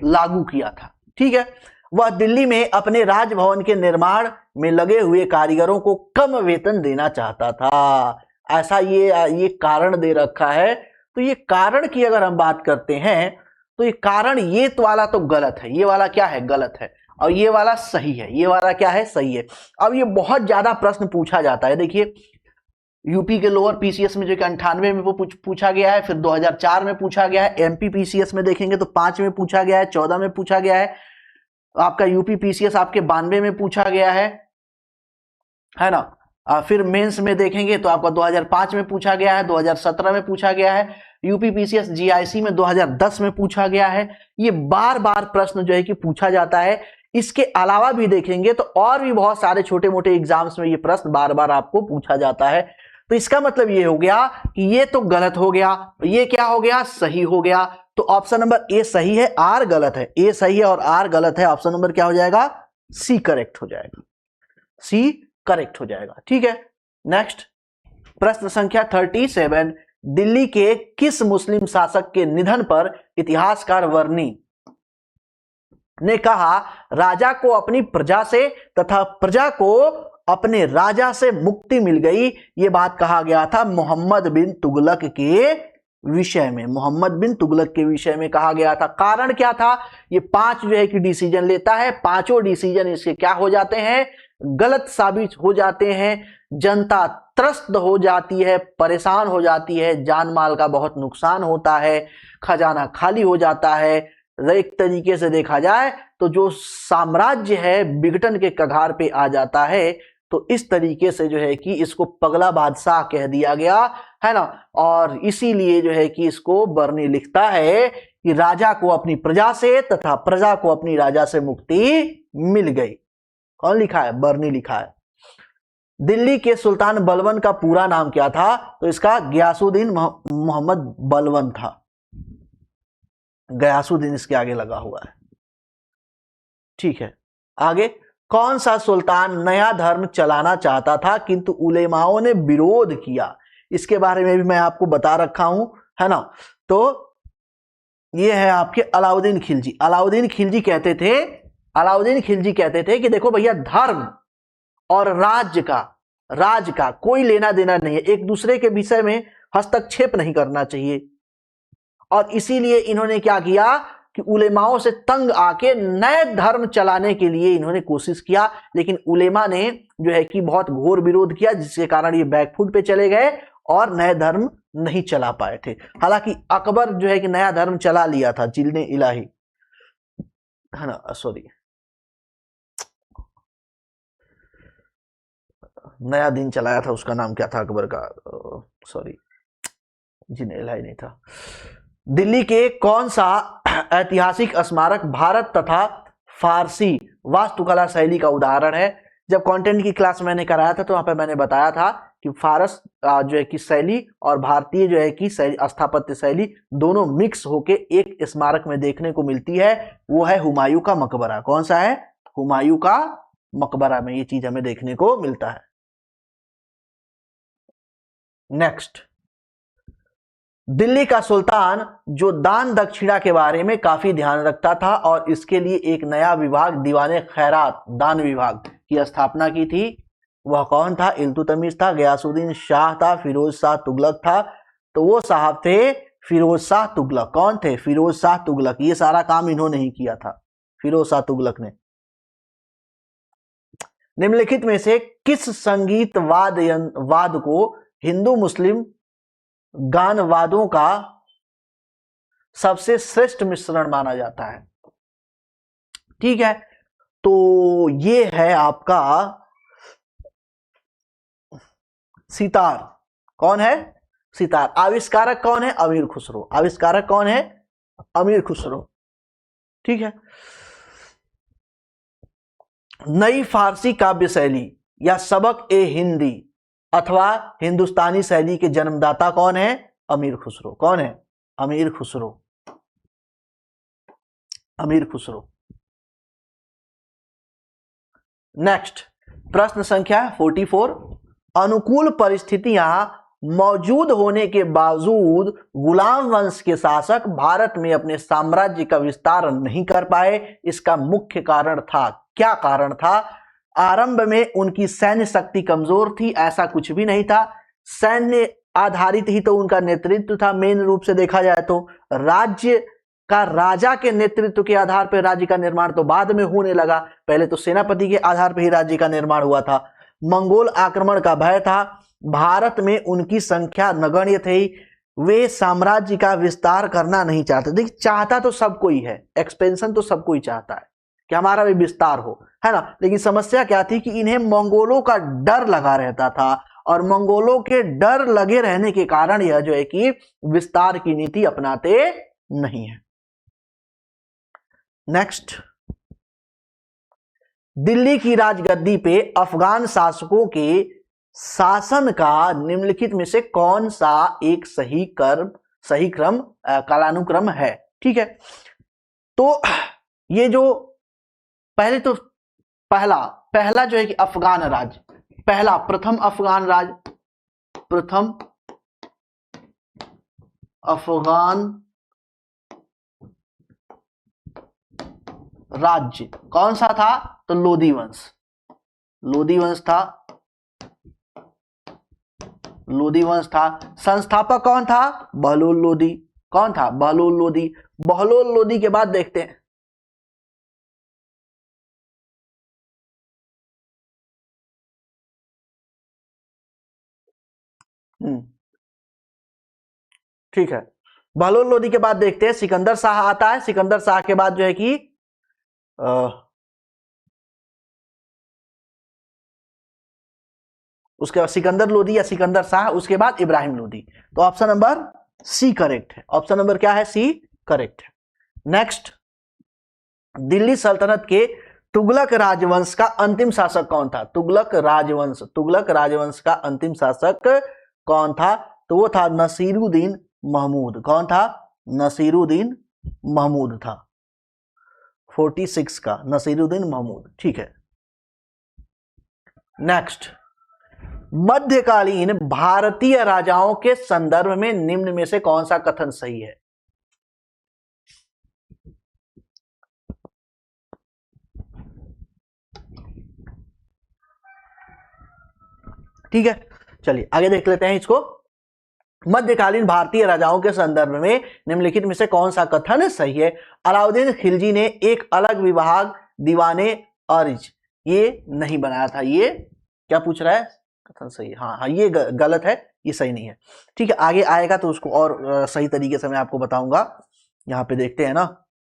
लागू किया था। ठीक है, वह दिल्ली में अपने राजभवन के निर्माण में लगे हुए कारीगरों को कम वेतन देना चाहता था। ऐसा ये कारण दे रखा है। तो ये कारण की अगर हम बात करते हैं तो ये कारण, ये तो वाला तो गलत है, ये वाला क्या है? गलत है, और ये वाला सही है। ये वाला क्या है? सही है। अब ये बहुत ज्यादा प्रश्न पूछा जाता है। देखिए यूपी के लोअर पीसीएस में जो कि 98 में वो पूछा गया है, फिर 2004 में पूछा गया है। एमपी पीसीएस में देखेंगे तो 5 में पूछा गया है, 14 में पूछा गया है। आपका यूपी पीसीएस आपके 92 में पूछा गया है ना। फिर मेंस में देखेंगे तो आपका 2005 में पूछा गया है, 2017 में पूछा गया है। यूपी पीसीएस जीआईसी में 2010 में पूछा गया है। ये बार बार प्रश्न जो है कि पूछा जाता है। इसके अलावा भी देखेंगे तो और भी बहुत सारे छोटे मोटे एग्जाम्स में ये प्रश्न बार बार आपको पूछा जाता है। तो इसका मतलब ये हो गया कि ये तो गलत हो गया, ये क्या हो गया? सही हो गया। तो ऑप्शन नंबर ए सही है, आर गलत है। ए सही है और आर गलत है। ऑप्शन नंबर क्या हो जाएगा? सी करेक्ट हो जाएगा। सी करेक्ट हो जाएगा। ठीक है, नेक्स्ट प्रश्न संख्या 37, दिल्ली के किस मुस्लिम शासक के निधन पर इतिहासकार वर्णी ने कहा, राजा को अपनी प्रजा से तथा प्रजा को अपने राजा से मुक्ति मिल गई? ये बात कहा गया था मोहम्मद बिन तुगलक के विषय में। मोहम्मद बिन तुगलक के विषय में कहा गया था। कारण क्या था? ये 5 जो है कि डिसीजन लेता है, पांचों डिसीजन इसके क्या हो जाते हैं? गलत साबित हो जाते हैं। जनता त्रस्त हो जाती है, परेशान हो जाती है, जान माल का बहुत नुकसान होता है, खजाना खाली हो जाता है। एक तरीके से देखा जाए तो जो साम्राज्य है विघटन के कगार पे आ जाता है। तो इस तरीके से जो है कि इसको पगला बादशाह कह दिया गया है ना। और इसीलिए जो है कि इसको बर्नी लिखता है कि राजा को अपनी प्रजा से तथा प्रजा को अपनी राजा से मुक्ति मिल गई। कौन लिखा है? बर्नी लिखा है। दिल्ली के सुल्तान बलबन का पूरा नाम क्या था? तो इसका गयासुद्दीन मोहम्मद बलबन था। गयासुद्दीन इसके आगे लगा हुआ है। ठीक है, आगे कौन सा सुल्तान नया धर्म चलाना चाहता था किंतु उलेमाओं ने विरोध किया? इसके बारे में भी मैं आपको बता रखा हूं, है ना। तो ये है आपके अलाउद्दीन खिलजी। अलाउद्दीन खिलजी कहते थे कि देखो भैया, धर्म और राज का कोई लेना देना नहीं है, एक दूसरे के विषय में हस्तक्षेप नहीं करना चाहिए। और इसीलिए इन्होंने क्या किया कि उलेमाओं से तंग आके नए धर्म चलाने के लिए इन्होंने कोशिश किया, लेकिन उलेमा ने जो है कि बहुत घोर विरोध किया, जिसके कारण ये बैकफुट पे चले गए और नए धर्म नहीं चला पाए थे। हालांकि अकबर जो है कि नया धर्म चला लिया था, जिल्ने इलाही, है ना, सॉरी, नया दिन चलाया था, उसका नाम क्या था अकबर का, सॉरी, जिल्ने इलाही नहीं था। दिल्ली के कौन सा ऐतिहासिक स्मारक भारत तथा फारसी वास्तुकला शैली का उदाहरण है? जब कंटेंट की क्लास मैंने कराया था तो वहां पर मैंने बताया था कि फारस जो है कि शैली और भारतीय जो है कि स्थापत्य शैली दोनों मिक्स होके एक स्मारक में देखने को मिलती है, वो है हुमायूं का मकबरा। कौन सा है? हुमायूं का मकबरा में ये चीज हमें देखने को मिलता है। नेक्स्ट, दिल्ली का सुल्तान जो दान दक्षिणा के बारे में काफी ध्यान रखता था और इसके लिए एक नया विभाग दीवाने खैरात दान विभाग की स्थापना की थी, वह कौन था? इल्तुतमिश था, गयासुद्दीन शाह था, फिरोज शाह तुगलक था? तो वो साहब थे फिरोज शाह तुगलक। कौन थे? फिरोज शाह तुगलक। ये सारा काम इन्होंने ही किया था, फिरोज शाह तुगलक ने। निम्नलिखित में से किस संगीत वाद को हिंदू मुस्लिम गानवादों का सबसे श्रेष्ठ मिश्रण माना जाता है? ठीक है, तो ये है आपका सितार। कौन है? सितार। आविष्कारक कौन है? अमीर खुसरो। आविष्कारक कौन है? अमीर खुसरो। ठीक है। नई फारसी काव्य शैली या सबक ए हिंदी अथवा हिंदुस्तानी शैली के जन्मदाता कौन है? अमीर खुसरो। कौन है? अमीर खुसरो। अमीर खुसरो। नेक्स्ट, प्रश्न संख्या 44। अनुकूल परिस्थितियां मौजूद होने के बावजूद गुलाम वंश के शासक भारत में अपने साम्राज्य का विस्तार नहीं कर पाए, इसका मुख्य कारण था? क्या कारण था? आरंभ में उनकी सैन्य शक्ति कमजोर थी, ऐसा कुछ भी नहीं था। सैन्य आधारित ही तो उनका नेतृत्व था, मेन रूप से देखा जाए तो। राज्य का राजा के नेतृत्व के आधार पर राज्य का निर्माण तो बाद में होने लगा, पहले तो सेनापति के आधार पर ही राज्य का निर्माण हुआ था। मंगोल आक्रमण का भय था, भारत में उनकी संख्या नगण्य थी, वे साम्राज्य का विस्तार करना नहीं चाहते। देखिए, चाहता तो सब कोई है, एक्सपेंशन तो सब कोई चाहता है कि हमारा भी विस्तार हो, है ना, लेकिन समस्या क्या थी कि इन्हें मंगोलों का डर लगा रहता था और मंगोलों के डर लगे रहने के कारण यह जो है कि विस्तार की नीति अपनाते नहीं है। नेक्स्ट, दिल्ली की राजगद्दी पे अफगान शासकों के शासन का निम्नलिखित में से कौन सा एक सही क्रम कालानुक्रम है? ठीक है, तो ये जो पहला जो है कि अफगान राज, प्रथम अफगान राज्य कौन सा था? तो लोदी वंश था। संस्थापक कौन था? बहलोल लोदी। कौन था? बहलोल लोदी। बहलोल लोदी के बाद देखते हैं, ठीक है, बहलोल लोदी के बाद देखते हैं सिकंदर शाह आता है। सिकंदर शाह के बाद जो है कि उसके बाद सिकंदर लोदी या सिकंदर शाह, उसके बाद इब्राहिम लोदी। तो ऑप्शन नंबर सी करेक्ट है। ऑप्शन नंबर क्या है? सी करेक्ट है। नेक्स्ट, दिल्ली सल्तनत के तुगलक राजवंश का अंतिम शासक कौन था? तुगलक राजवंश का अंतिम शासक कौन था? तो वो था नसीरुद्दीन महमूद। कौन था? नसीरुद्दीन महमूद था, 46 का नसीरुद्दीन महमूद। ठीक है। नेक्स्ट, मध्यकालीन भारतीय राजाओं के संदर्भ में निम्न में से कौन सा कथन सही है? ठीक है, चलिए आगे देख लेते हैं इसको। मध्यकालीन भारतीय राजाओं के संदर्भ में निम्नलिखित में से कौन सा कथन सही है? अलाउद्दीन खिलजी ने एक अलग विभाग दीवाने अर्ज ये नहीं बनाया था। ये क्या पूछ रहा है? कथन सही है। हाँ, ये गलत है, ये सही नहीं है। ठीक है, आगे आएगा तो उसको और सही तरीके से मैं आपको बताऊंगा। यहाँ पे देखते हैं ना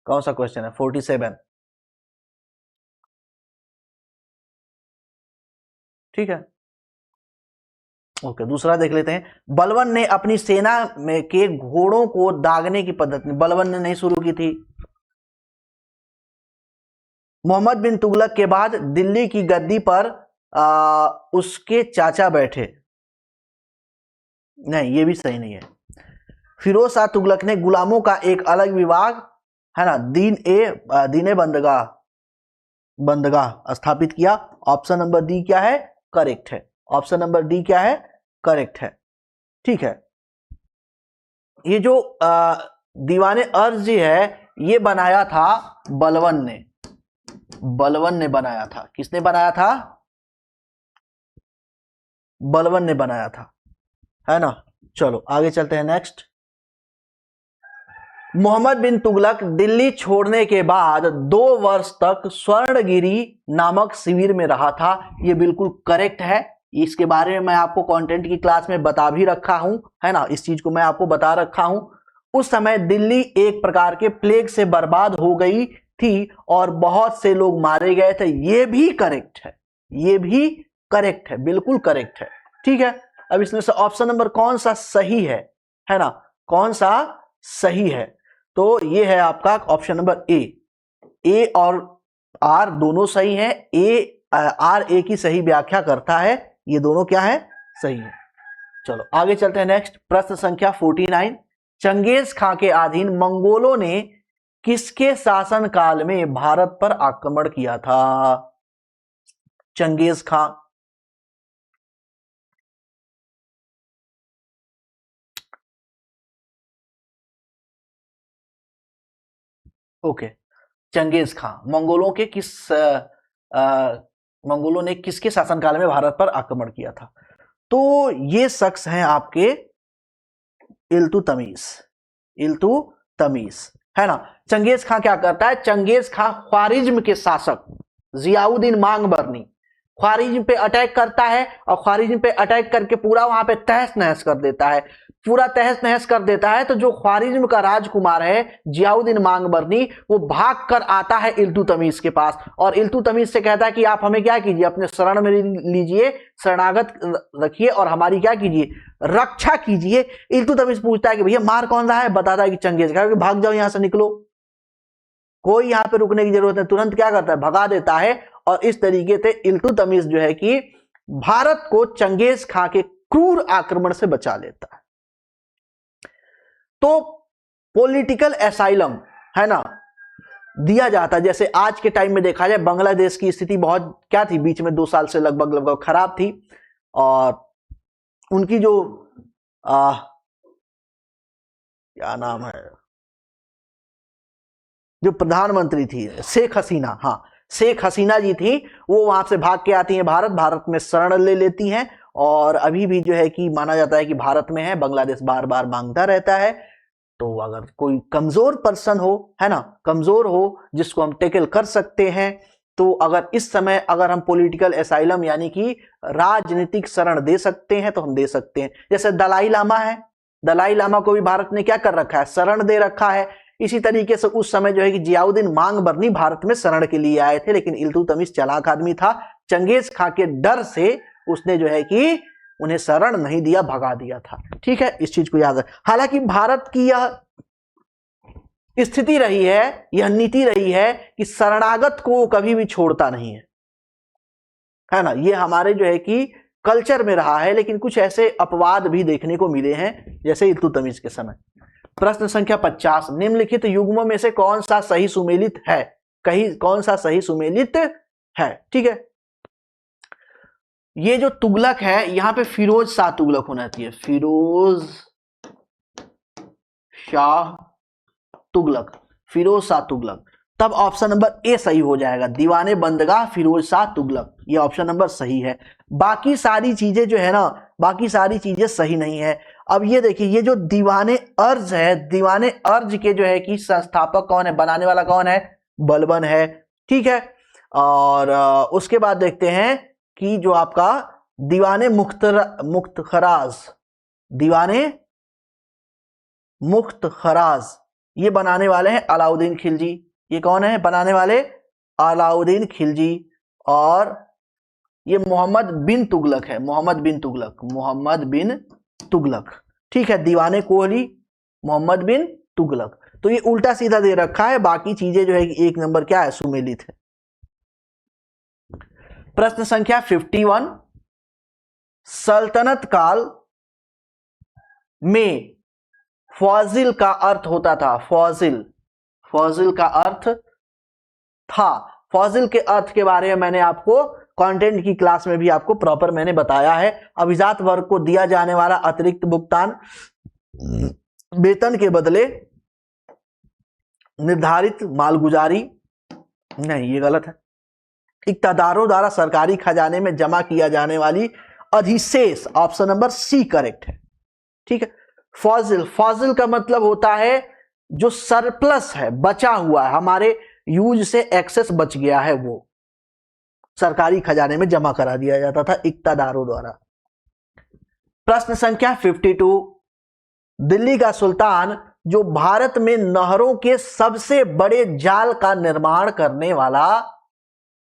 कौन सा क्वेश्चन है। 47। ठीक है, ओके, दूसरा देख लेते हैं। बलबन ने अपनी सेना में के घोड़ों को दागने की पद्धति बलबन ने नहीं शुरू की थी। मोहम्मद बिन तुगलक के बाद दिल्ली की गद्दी पर उसके चाचा बैठे। नहीं, ये भी सही नहीं है। फिरोज शाह तुगलक ने गुलामों का एक अलग विभाग है ना दीने बंदगाह स्थापित किया। ऑप्शन नंबर डी क्या है? करेक्ट है। ऑप्शन नंबर डी क्या है? करेक्ट है। ठीक है, ये जो दीवाने अर्ज है ये बनाया था बलबन ने। बलबन ने बनाया था। किसने बनाया था? बलबन ने बनाया था, है ना। चलो आगे चलते हैं। नेक्स्ट, मोहम्मद बिन तुगलक दिल्ली छोड़ने के बाद 2 वर्ष तक स्वर्णगिरी नामक शिविर में रहा था। ये बिल्कुल करेक्ट है। इसके बारे में मैं आपको कंटेंट की क्लास में बता भी रखा हूं, है ना। इस चीज को मैं आपको बता रखा हूं। उस समय दिल्ली एक प्रकार के प्लेग से बर्बाद हो गई थी और बहुत से लोग मारे गए थे। ये भी करेक्ट है, ये भी करेक्ट है, बिल्कुल करेक्ट है। ठीक है, अब इसमें से ऑप्शन नंबर कौन सा सही है ना, कौन सा सही है? तो ये है आपका ऑप्शन नंबर ए और आर दोनों सही है। आर ए की सही व्याख्या करता है। ये दोनों क्या है? सही है। चलो आगे चलते हैं। नेक्स्ट, प्रश्न संख्या 49। चंगेज खां के अधीन मंगोलों ने किसके शासन काल में भारत पर आक्रमण किया था? चंगेज खां। ओके, चंगेज खां मंगोलों के मंगोलों ने किसके शासनकाल में भारत पर आक्रमण किया था? तो ये शख्स हैं आपके इल्तुतमिश। इल्तुतमिश, है ना। चंगेज खां क्या करता है? चंगेज खां ख्वारिज्म के शासक जियाउद्दीन मांगबरनी ख्वारिज्म पे अटैक करता है और ख्वारिज्म पे अटैक करके पूरा वहां पे तहस नहस कर देता है। पूरा तहस नहस कर देता है तो जो ख्वारिज्म का राजकुमार है जियाउद्दीन मांगबरनी, वो भाग कर आता है इल्तुतमिश के पास और इल्तुतमिश से कहता है कि आप हमें क्या कीजिए, अपने शरण में लीजिए, शरणागत रखिए और हमारी क्या कीजिए, रक्षा कीजिए। इल्तुतमिश पूछता है कि भैया मार कौन रहा है? बताता है कि चंगेज खां। भाग जाओ यहां से, निकलो, कोई यहां पे रुकने की जरूरत नहीं। तुरंत क्या करता है? भगा देता है। और इस तरीके से इल्तुतमिश जो है कि भारत को चंगेज खां के क्रूर आक्रमण से बचा लेता है। तो पॉलिटिकल एसाइलम, है ना, दिया जाता है। जैसे आज के टाइम में देखा जाए बांग्लादेश की स्थिति बहुत क्या थी, बीच में 2 साल से लगभग खराब थी और उनकी जो क्या नाम है, जो प्रधानमंत्री थी शेख हसीना, हाँ शेख हसीना जी थी, वो वहां से भाग के आती हैं भारत में शरण ले लेती हैं और अभी भी जो है कि माना जाता है कि भारत में है। बांग्लादेश बार बार मांगता रहता है। तो अगर कोई कमजोर पर्सन हो, है ना, कमजोर हो जिसको हम टेकल कर सकते हैं, तो अगर इस समय अगर हम पॉलिटिकल एसाइलम यानी कि राजनीतिक शरण दे सकते हैं तो हम दे सकते हैं। जैसे दलाई लामा है, दलाई लामा को भी भारत ने क्या कर रखा है? शरण दे रखा है। इसी तरीके से उस समय जो है कि जियाउद्दीन मांगबरनी भारत में शरण के लिए आए थे, लेकिन इल्तुतमिश चालाक आदमी था। चंगेज खां के डर से उसने जो है कि उन्हें शरण नहीं दिया, भगा दिया था। ठीक है, इस चीज को याद है। हालांकि भारत की यह स्थिति रही है, यह नीति रही है कि शरणागत को कभी भी छोड़ता नहीं है ना। ये हमारे जो है कि कल्चर में रहा है, लेकिन कुछ ऐसे अपवाद भी देखने को मिले हैं जैसे इल्तुतमिश के समय। प्रश्न संख्या 50। निम्नलिखित युग्मों में से कौन सा सही सुमेलित है? कौन सा सही सुमेलित है? ठीक है, ये जो तुगलक है यहां पे फिरोज शाह तुगलक होना चाहिए। फिरोज शाह तुगलक, फिरोज शाह तुगलक। तब ऑप्शन नंबर ए सही हो जाएगा, दीवाने बंदगाह फिरोज शाह तुगलक, ये ऑप्शन नंबर सही है। बाकी सारी चीजें जो है ना, बाकी सारी चीजें सही नहीं है। अब ये देखिए, ये जो दीवाने अर्ज है, दीवाने अर्ज के जो है कि संस्थापक कौन है, बनाने वाला कौन है, बलबन है, ठीक है। और उसके बाद देखते हैं कि जो आपका दीवाने मुख्तखराज, दीवाने मुख्तखराज, ये बनाने वाले हैं अलाउद्दीन खिलजी। ये कौन है बनाने वाले, अलाउद्दीन खिलजी। और ये मोहम्मद बिन तुगलक है, मोहम्मद बिन तुगलक, मोहम्मद बिन तुगलक, ठीक है। दीवाने कोहली, मोहम्मद बिन तुगलक। तो ये उल्टा सीधा दे रखा है, बाकी चीजें जो है एक नंबर क्या है, सुमेलित है। प्रश्न संख्या 51, सल्तनत काल में फाजिल का अर्थ होता था, फाजिल, फाजिल का अर्थ था। फाजिल के अर्थ के बारे में मैंने आपको कंटेंट की क्लास में भी आपको प्रॉपर मैंने बताया है। अभिजात वर्ग को दिया जाने वाला अतिरिक्त भुगतान, वेतन के बदले निर्धारित मालगुजारी, नहीं ये गलत है, इक्तादारों द्वारा सरकारी खजाने में जमा किया जाने वाली अधिशेष, ऑप्शन नंबर सी करेक्ट है, ठीक है। फाजिल, फाजिल का मतलब होता है जो सरप्लस है, बचा हुआ है, हमारे यूज से एक्सेस बच गया है, वो सरकारी खजाने में जमा करा दिया जाता था इक्तादारों द्वारा। प्रश्न संख्या 52, दिल्ली का सुल्तान जो भारत में नहरों के सबसे बड़े जाल का निर्माण करने वाला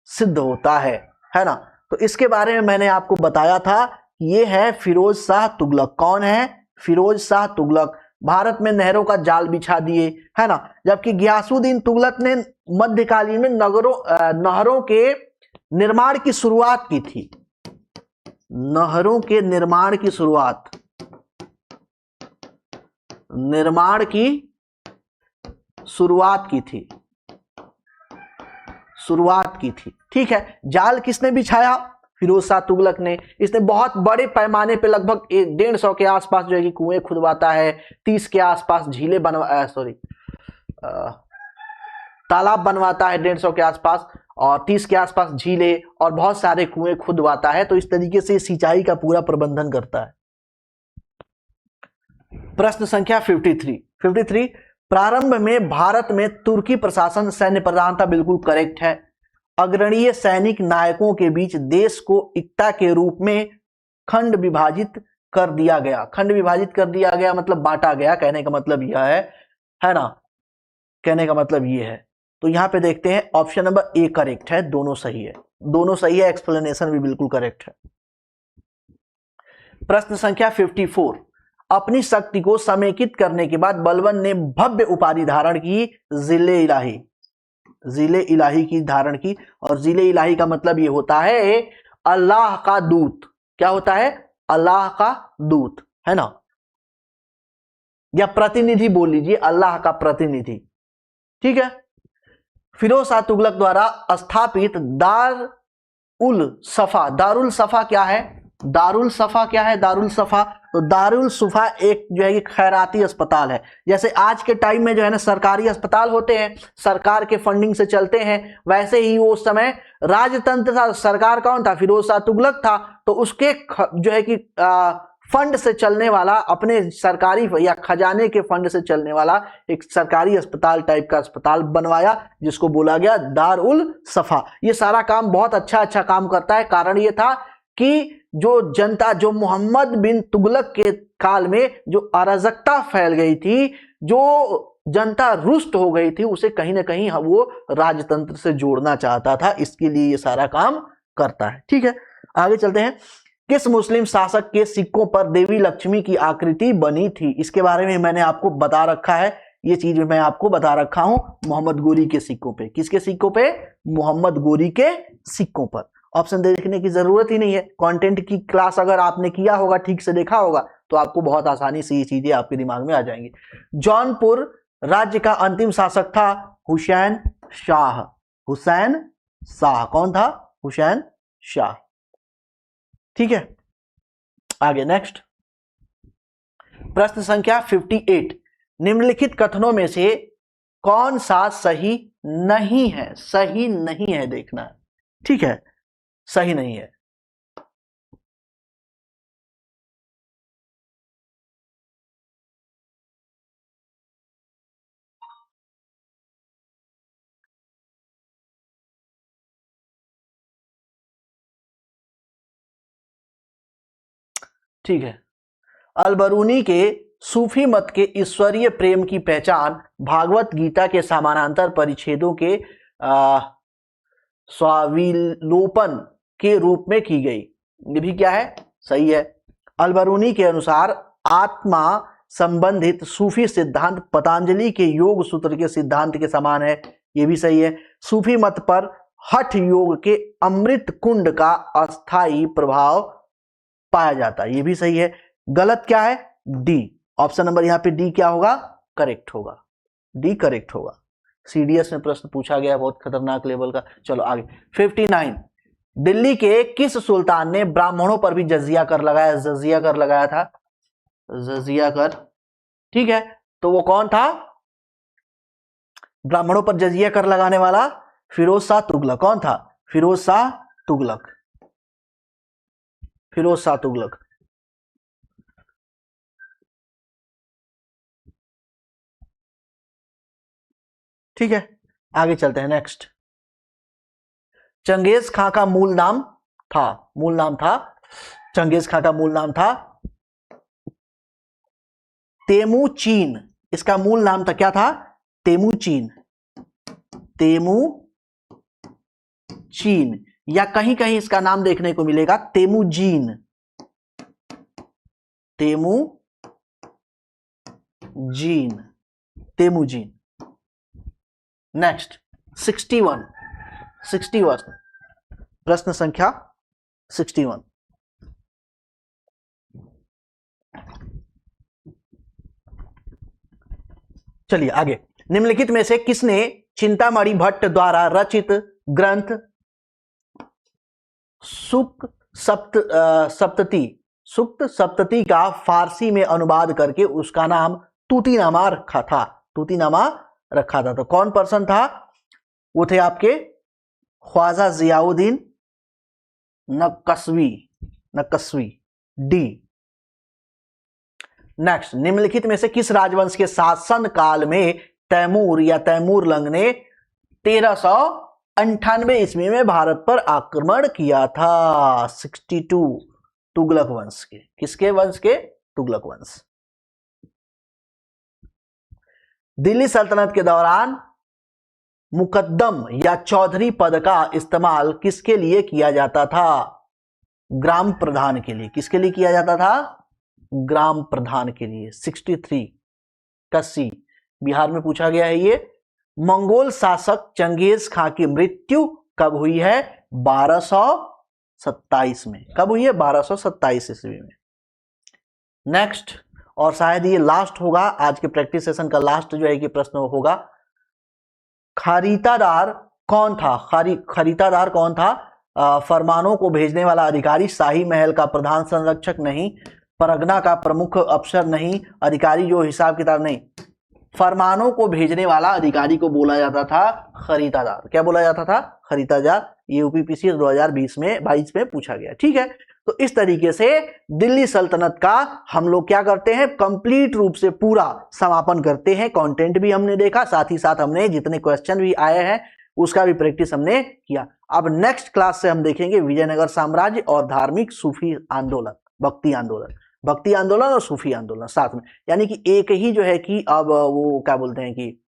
सिद्ध होता है ना। तो इसके बारे में मैंने आपको बताया था, ये है फिरोज शाह तुगलक। कौन है, फिरोज शाह तुगलक। भारत में नहरों का जाल बिछा दिए, है ना। जबकि गियासुद्दीन तुगलक ने मध्यकालीन में नहरों के निर्माण की शुरुआत की थी, नहरों के निर्माण की शुरुआत, निर्माण की शुरुआत की थी, शुरुआत की थी, ठीक है। जाल किसने बिछाया, फिरोज शाह तुगलक ने। इसने बहुत बड़े पैमाने पे लगभग 150 के आसपास जो है कि कुएं खुदवाता है, 30 के आसपास झीलें तालाब बनवाता है 150 के आसपास, और 30 के आसपास झीलें और बहुत सारे कुएं खुदवाता है। तो इस तरीके से सिंचाई का पूरा प्रबंधन करता है। प्रश्न संख्या 53, प्रारंभ में भारत में तुर्की प्रशासन सैन्य प्रधान था, बिल्कुल करेक्ट है। अग्रणीय सैनिक नायकों के बीच देश को एकता के रूप में खंड विभाजित कर दिया गया, खंड विभाजित कर दिया गया मतलब बांटा गया, कहने का मतलब यह है ना, कहने का मतलब यह है। तो यहां पे देखते हैं ऑप्शन नंबर ए करेक्ट है, दोनों सही है, दोनों सही है, एक्सप्लेनेशन भी बिल्कुल करेक्ट है। प्रश्न संख्या 54, अपनी शक्ति को समेकित करने के बाद बलबन ने भव्य उपाधि धारण की, जिले इलाही, जिले इलाही की धारण की। और जिले इलाही का मतलब ये होता है अल्लाह का दूत। क्या होता है, अल्लाह का दूत, है ना, या प्रतिनिधि बोल लीजिए, अल्लाह का प्रतिनिधि, ठीक है। फिरोज शाह तुगलक द्वारा स्थापित दारुल सफा, दारुल सफा क्या है, दारुल सफा क्या है, दारुल सफा, तो दारुल सफा एक जो है कि खैराती अस्पताल है। जैसे आज के टाइम में जो है ना सरकारी अस्पताल होते हैं, सरकार के फंडिंग से चलते हैं, वैसे ही वो उस समय राजतंत्र था, सरकार कौन था, फिरोज शाह तुगलक था। तो उसके जो है कि फंड से चलने वाला, अपने सरकारी या खजाने के फंड से चलने वाला एक सरकारी अस्पताल टाइप का अस्पताल बनवाया, जिसको बोला गया दारुल सफा। ये सारा काम बहुत अच्छा काम करता है। कारण ये था कि जो जनता, जो मोहम्मद बिन तुगलक के काल में जो अराजकता फैल गई थी, जो जनता रुष्ट हो गई थी, उसे कहीं ना कहीं वो राजतंत्र से जोड़ना चाहता था, इसके लिए ये सारा काम करता है, ठीक है। आगे चलते हैं। किस मुस्लिम शासक के सिक्कों पर देवी लक्ष्मी की आकृति बनी थी, इसके बारे में मैंने आपको बता रखा है, ये चीज मैं आपको बता रखा हूं मोहम्मद गोरी के सिक्कों पे। किसके सिक्कों पे, मोहम्मद गोरी के सिक्कों पर। ऑप्शन देखने की जरूरत ही नहीं है, कंटेंट की क्लास अगर आपने किया होगा, ठीक से देखा होगा, तो आपको बहुत आसानी से ये चीजें आपके दिमाग में आ जाएंगी। जौनपुर राज्य का अंतिम शासक था हुसैन शाह, हुसैन शाह। कौन था, हुसैन शाह, ठीक है। आगे नेक्स्ट प्रश्न संख्या 58, निम्नलिखित कथनों में से कौन सा सही नहीं है, सही नहीं है, देखना है, ठीक है, सही नहीं है। ठीक है, अलबरूनी के सूफी मत के ईश्वरीय प्रेम की पहचान भागवत गीता के समानांतर परिच्छेदों के स्वाविलोपन के रूप में की गई। ये भी क्या है, सही है। अलबरूनी के अनुसार आत्मा संबंधित सूफी सिद्धांत पतंजलि के योग सूत्र के सिद्धांत के समान है। ये भी सही है। सूफी मत पर हठ योग के अमृत कुंड का अस्थाई प्रभाव पाया जाता है। ये भी सही है। गलत क्या है, डी। ऑप्शन नंबर यहाँ पे डी क्या होगा, करेक्ट होगा, डी करेक्ट होगा। सीडीएस में प्रश्न पूछा गया बहुत खतरनाक लेवल का। चलो आगे 59, दिल्ली के किस सुल्तान ने ब्राह्मणों पर भी जजिया कर लगाया, जजिया कर लगाया था, जजिया कर, ठीक है, तो वो कौन था ब्राह्मणों पर जजिया कर लगाने वाला? फिरोज शाह तुगलक। कौन था? फिरोज शाह तुगलक, फिरोज शाह तुगलक। ठीक है, आगे चलते हैं। नेक्स्ट, चंगेज खां का मूल नाम था चंगेज खां का मूल नाम था तेमुचीन। इसका मूल नाम था, क्या था? तेमुचीन, तेमुचीन, या कहीं कहीं इसका नाम देखने को मिलेगा तेमुजीन, तेमुजीन, तेमुजीन। नेक्स्ट 61 प्रश्न संख्या 61। चलिए आगे। निम्नलिखित में से किसने चिंतामणि भट्ट द्वारा रचित ग्रंथ सुक्त सप्तती का फारसी में अनुवाद करके उसका नाम तूतीनामा रखा था? तो कौन पर्सन था? वो थे आपके ख्वाजा जियाउद्दीन नक्कशवी, डी। नेक्स्ट, निम्नलिखित में से किस राजवंश के शासन काल में तैमूर या तैमूरलंग ने 1398 ईस्वी में भारत पर आक्रमण किया था? 62 तुगलक वंश के। किसके वंश के? तुगलक वंश। दिल्ली सल्तनत के दौरान मुकद्दम या चौधरी पद का इस्तेमाल किसके लिए किया जाता था? ग्राम प्रधान के लिए। किसके लिए किया जाता था? ग्राम प्रधान के लिए। 63 का सी, बिहार में पूछा गया है ये। मंगोल शासक चंगेज खां की मृत्यु कब हुई है? 1227 में। कब हुई है? 1227 ईस्वी में। नेक्स्ट, और शायद ये लास्ट होगा आज के प्रैक्टिस सेशन का, लास्ट जो है कि प्रश्न होगा, खरीदादार कौन था? खरीदादार कौन था? फरमानों को भेजने वाला अधिकारी, शाही महल का प्रधान संरक्षक नहीं, परगना का प्रमुख अफसर नहीं, अधिकारी जो हिसाब किताब नहीं, फरमानों को भेजने वाला अधिकारी को बोला जाता था खरीदादार। क्या बोला जाता था? खरीदादार। ये यूपीपीसी 2022 में 22 में पूछा गया। ठीक है, तो इस तरीके से दिल्ली सल्तनत का हम लोग क्या करते हैं, कंप्लीट रूप से पूरा समापन करते हैं। कंटेंट भी हमने देखा, साथ ही साथ हमने जितने क्वेश्चन भी आए हैं उसका भी प्रैक्टिस हमने किया। अब नेक्स्ट क्लास से हम देखेंगे विजयनगर साम्राज्य और धार्मिक सूफी आंदोलन, भक्ति आंदोलन और सूफी आंदोलन साथ में, यानी कि एक ही जो है कि अब वो क्या बोलते हैं कि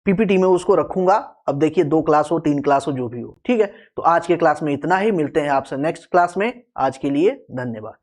पीपीटी में उसको रखूंगा। अब देखिए 2 क्लास हो 3 क्लास हो जो भी हो, ठीक है। तो आज के क्लास में इतना ही, मिलते हैं आपसे नेक्स्ट क्लास में। आज के लिए धन्यवाद।